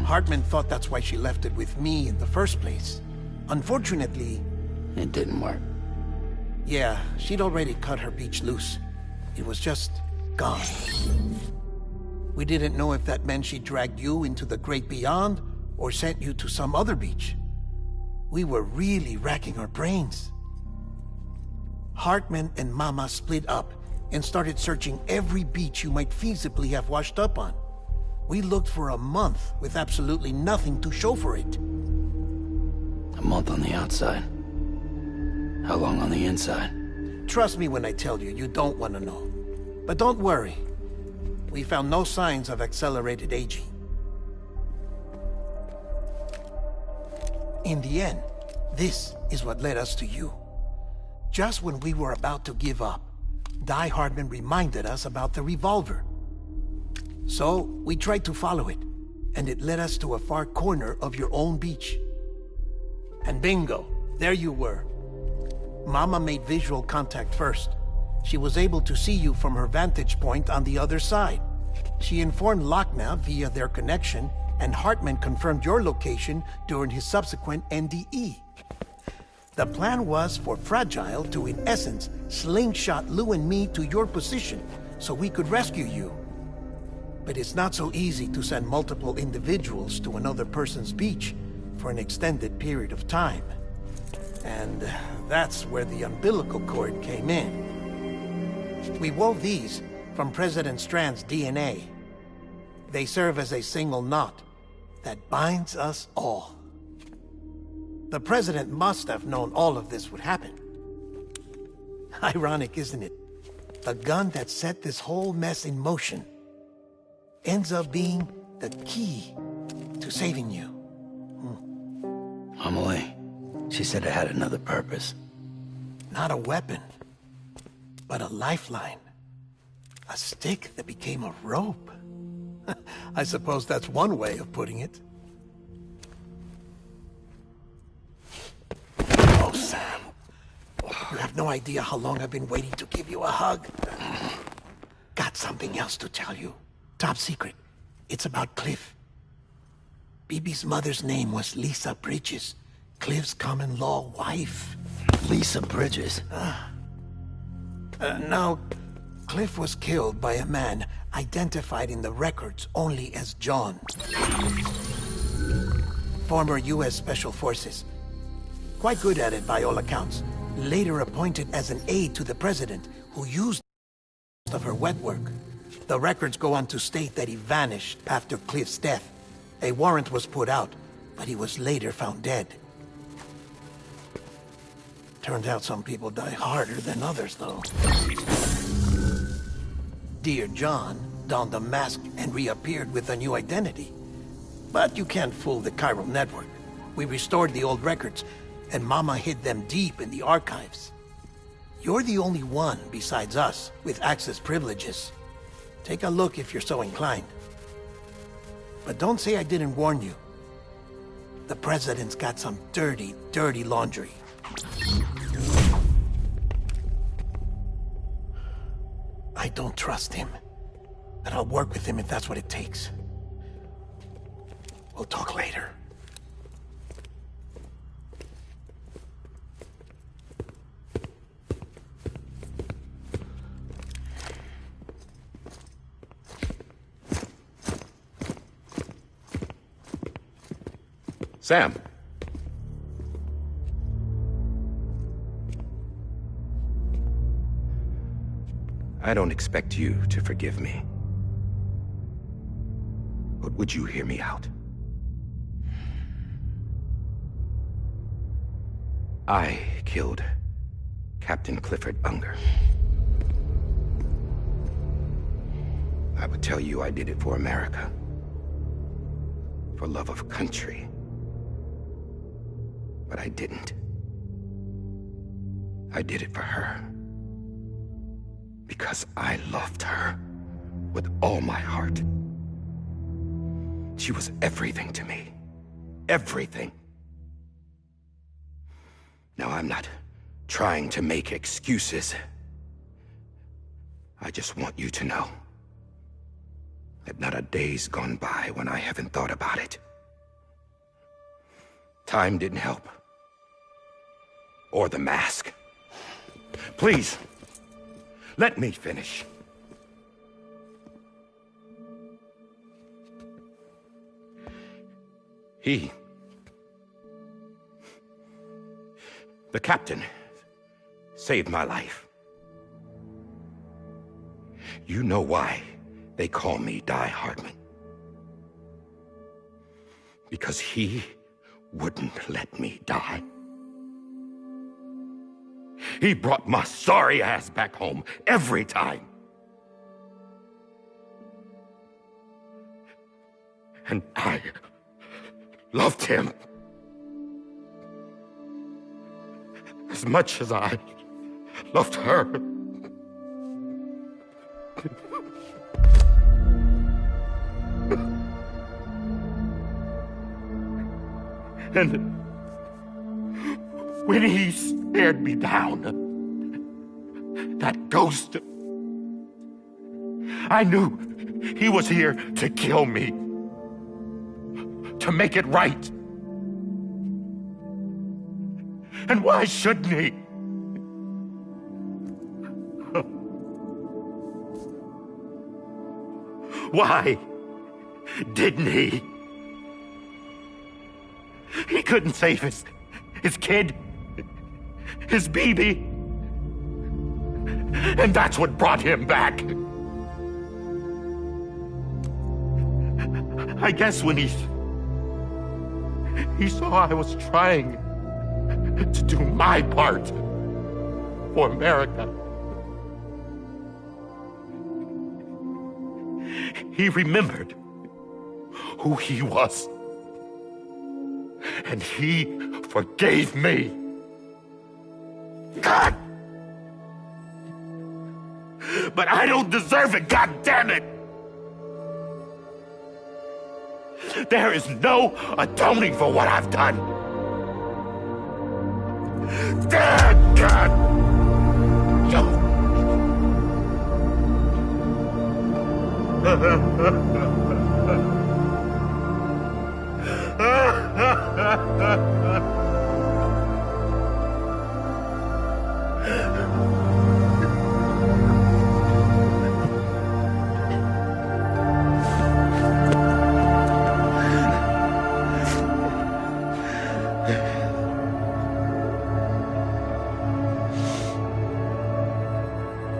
Hartman thought that's why she left it with me in the first place. Unfortunately... It didn't work. Yeah, she'd already cut her beach loose. It was just gone. We didn't know if that meant she dragged you into the great beyond or sent you to some other beach. We were really racking our brains. Hartman and Mama split up and started searching every beach you might feasibly have washed up on. We looked for a month with absolutely nothing to show for it. A month on the outside. How long on the inside? Trust me when I tell you, you don't want to know. But don't worry. We found no signs of accelerated aging. In the end, this is what led us to you. Just when we were about to give up, Die Hardman reminded us about the revolver. So, we tried to follow it, and it led us to a far corner of your own beach. And bingo, there you were. Mama made visual contact first. She was able to see you from her vantage point on the other side. She informed Lochner via their connection, and Hartman confirmed your location during his subsequent NDE. The plan was for Fragile to, in essence, slingshot Lou and me to your position so we could rescue you. But it's not so easy to send multiple individuals to another person's beach for an extended period of time. And that's where the umbilical cord came in. We wove these from President Strand's DNA. They serve as a single knot that binds us all. The President must have known all of this would happen. Ironic, isn't it? The gun that set this whole mess in motion ends up being the key to saving you. Amelie, she said it had another purpose. Not a weapon, but a lifeline. A stick that became a rope. I suppose that's one way of putting it. Oh, Sam. You have no idea how long I've been waiting to give you a hug. Got something else to tell you. Top secret. It's about Cliff. BB's mother's name was Lisa Bridges, Cliff's common-law wife. Lisa Bridges? Now, Cliff was killed by a man identified in the records only as John. Former U.S. Special Forces. Quite good at it by all accounts. Later appointed as an aide to the president, who used of her wet work. The records go on to state that he vanished after Cliff's death. A warrant was put out, but he was later found dead. Turned out some people die harder than others, though. Dear John donned a mask and reappeared with a new identity. But you can't fool the chiral network. We restored the old records, and Mama hid them deep in the archives. You're the only one, besides us, with access privileges. Take a look if you're so inclined. But don't say I didn't warn you. The President's got some dirty, dirty laundry. I don't trust him, but I'll work with him if that's what it takes. We'll talk later. Sam. I don't expect you to forgive me. But would you hear me out? I killed Captain Clifford Unger. I would tell you I did it for America. For love of country. But I didn't. I did it for her. Because I loved her with all my heart. She was everything to me. Everything. Now, I'm not trying to make excuses. I just want you to know that not a day's gone by when I haven't thought about it. Time didn't help. Or the mask. Please, let me finish. The captain, saved my life. You know why they call me Die Hardman. Because he wouldn't let me die. He brought my sorry ass back home every time. And I loved him as much as I loved her. And when he stared me down, that ghost, I knew he was here to kill me, to make it right. And why shouldn't he? Why didn't he? He couldn't save his kid, his baby. And that's what brought him back. I guess when he saw I was trying to do my part for America, he remembered who he was. And he forgave me. God! But I don't deserve it, God damn it! There is no atoning for what I've done. God!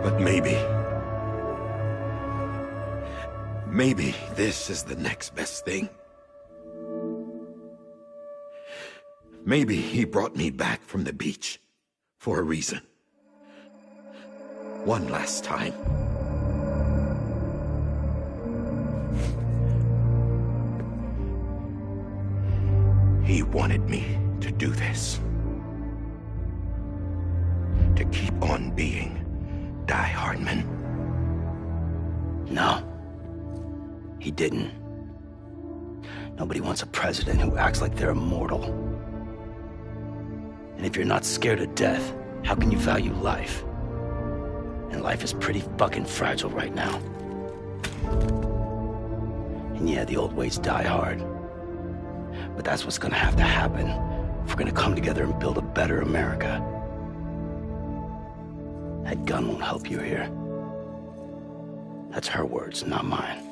But maybe this is the next best thing. Maybe he brought me back from the beach for a reason. One last time. He wanted me to do this. To keep on being Die Hardman. No. He didn't. Nobody wants a president who acts like they're immortal. And if you're not scared of death, how can you value life? And life is pretty fucking fragile right now. And yeah, the old ways die hard. But that's what's gonna have to happen if we're gonna come together and build a better America. That gun won't help you here. That's her words, not mine.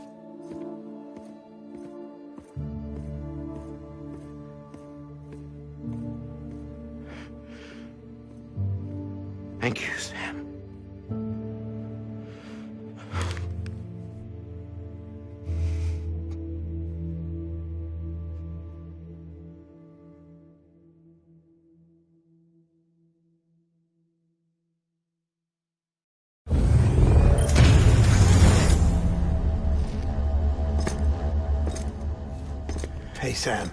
Thank you, Sam. Hey, Sam.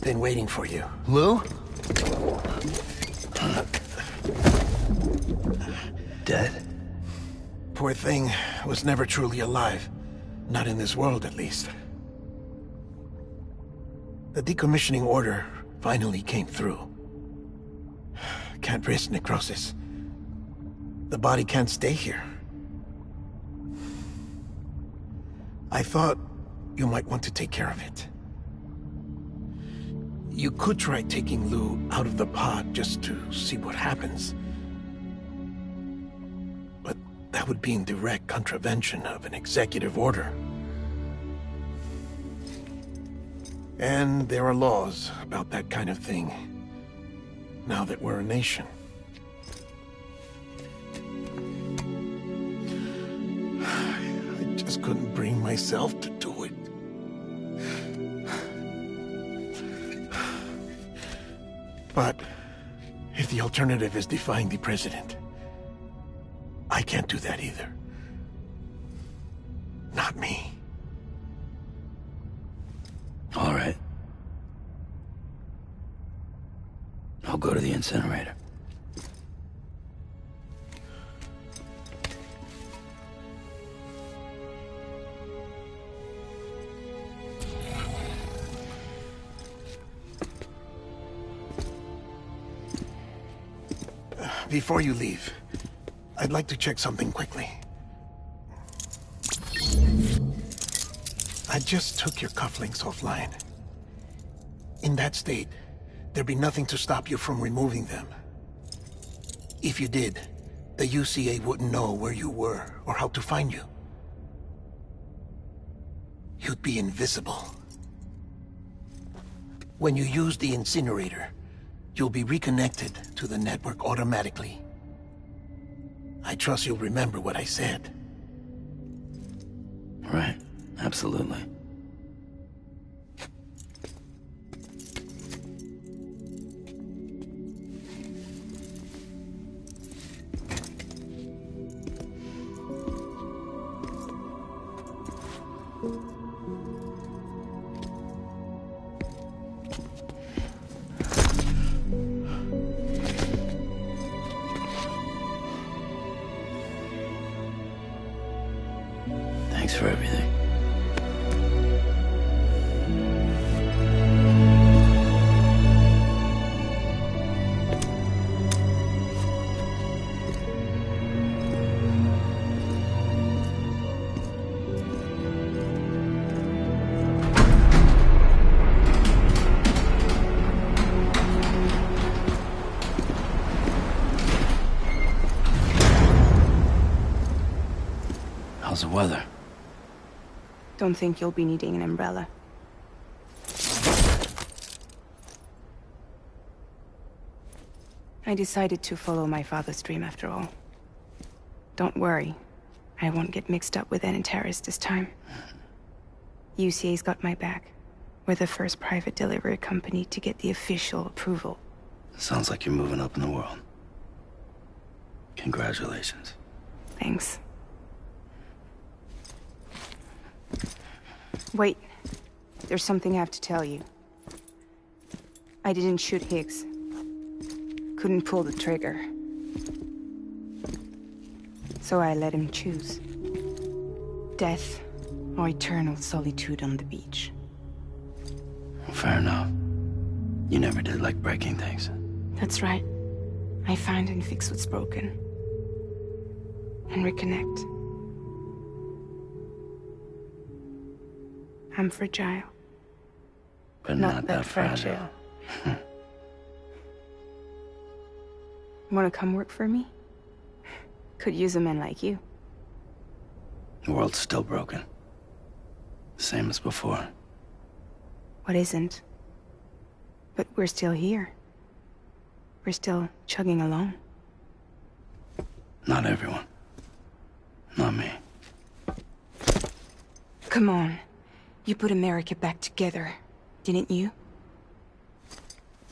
Been waiting for you. Lou? Dead? Poor thing was never truly alive. Not in this world, at least. The decommissioning order finally came through. Can't risk necrosis. The body can't stay here. I thought you might want to take care of it. You could try taking Lou out of the pod just to see what happens. But that would be in direct contravention of an executive order. And there are laws about that kind of thing, now that we're a nation. I just couldn't bring myself to do it. But it if the alternative is defying the president, I can't do that either. Not me. All right. I'll go to the incinerator. Before you leave, I'd like to check something quickly. I just took your cufflinks offline. In that state, there'd be nothing to stop you from removing them. If you did, the UCA wouldn't know where you were or how to find you. You'd be invisible. When you use the incinerator, you'll be reconnected to the network automatically. I trust you'll remember what I said. Right. Absolutely. Thanks for everything. How's the weather? Don't think you'll be needing an umbrella. I decided to follow my father's dream after all. Don't worry, I won't get mixed up with any terrorists this time. UCA's got my back. We're the first private delivery company to get the official approval. Sounds like you're moving up in the world. Congratulations. Thanks. Wait, there's something I have to tell you. I didn't shoot Higgs. Couldn't pull the trigger. So I let him choose. Death or eternal solitude on the beach. Fair enough. You never did like breaking things. That's right. I find and fix what's broken. And reconnect. I'm fragile. But not that fragile. Wanna come work for me? Could use a man like you. The world's still broken. Same as before. What isn't? But we're still here. We're still chugging along. Not everyone. Not me. Come on. You put America back together, didn't you?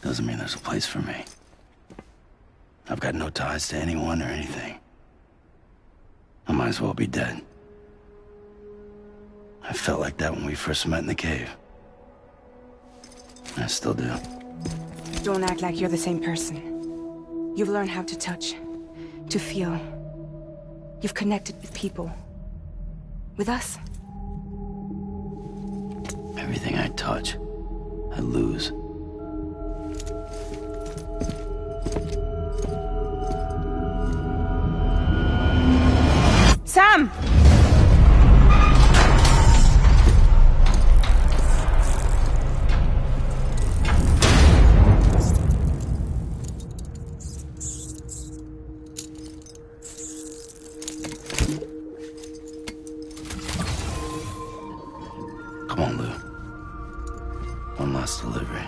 Doesn't mean there's a place for me. I've got no ties to anyone or anything. I might as well be dead. I felt like that when we first met in the cave. I still do. Don't act like you're the same person. You've learned how to touch, to feel. You've connected with people. With us. Everything I touch, I lose. Sam! Come on, Lou. One last delivery.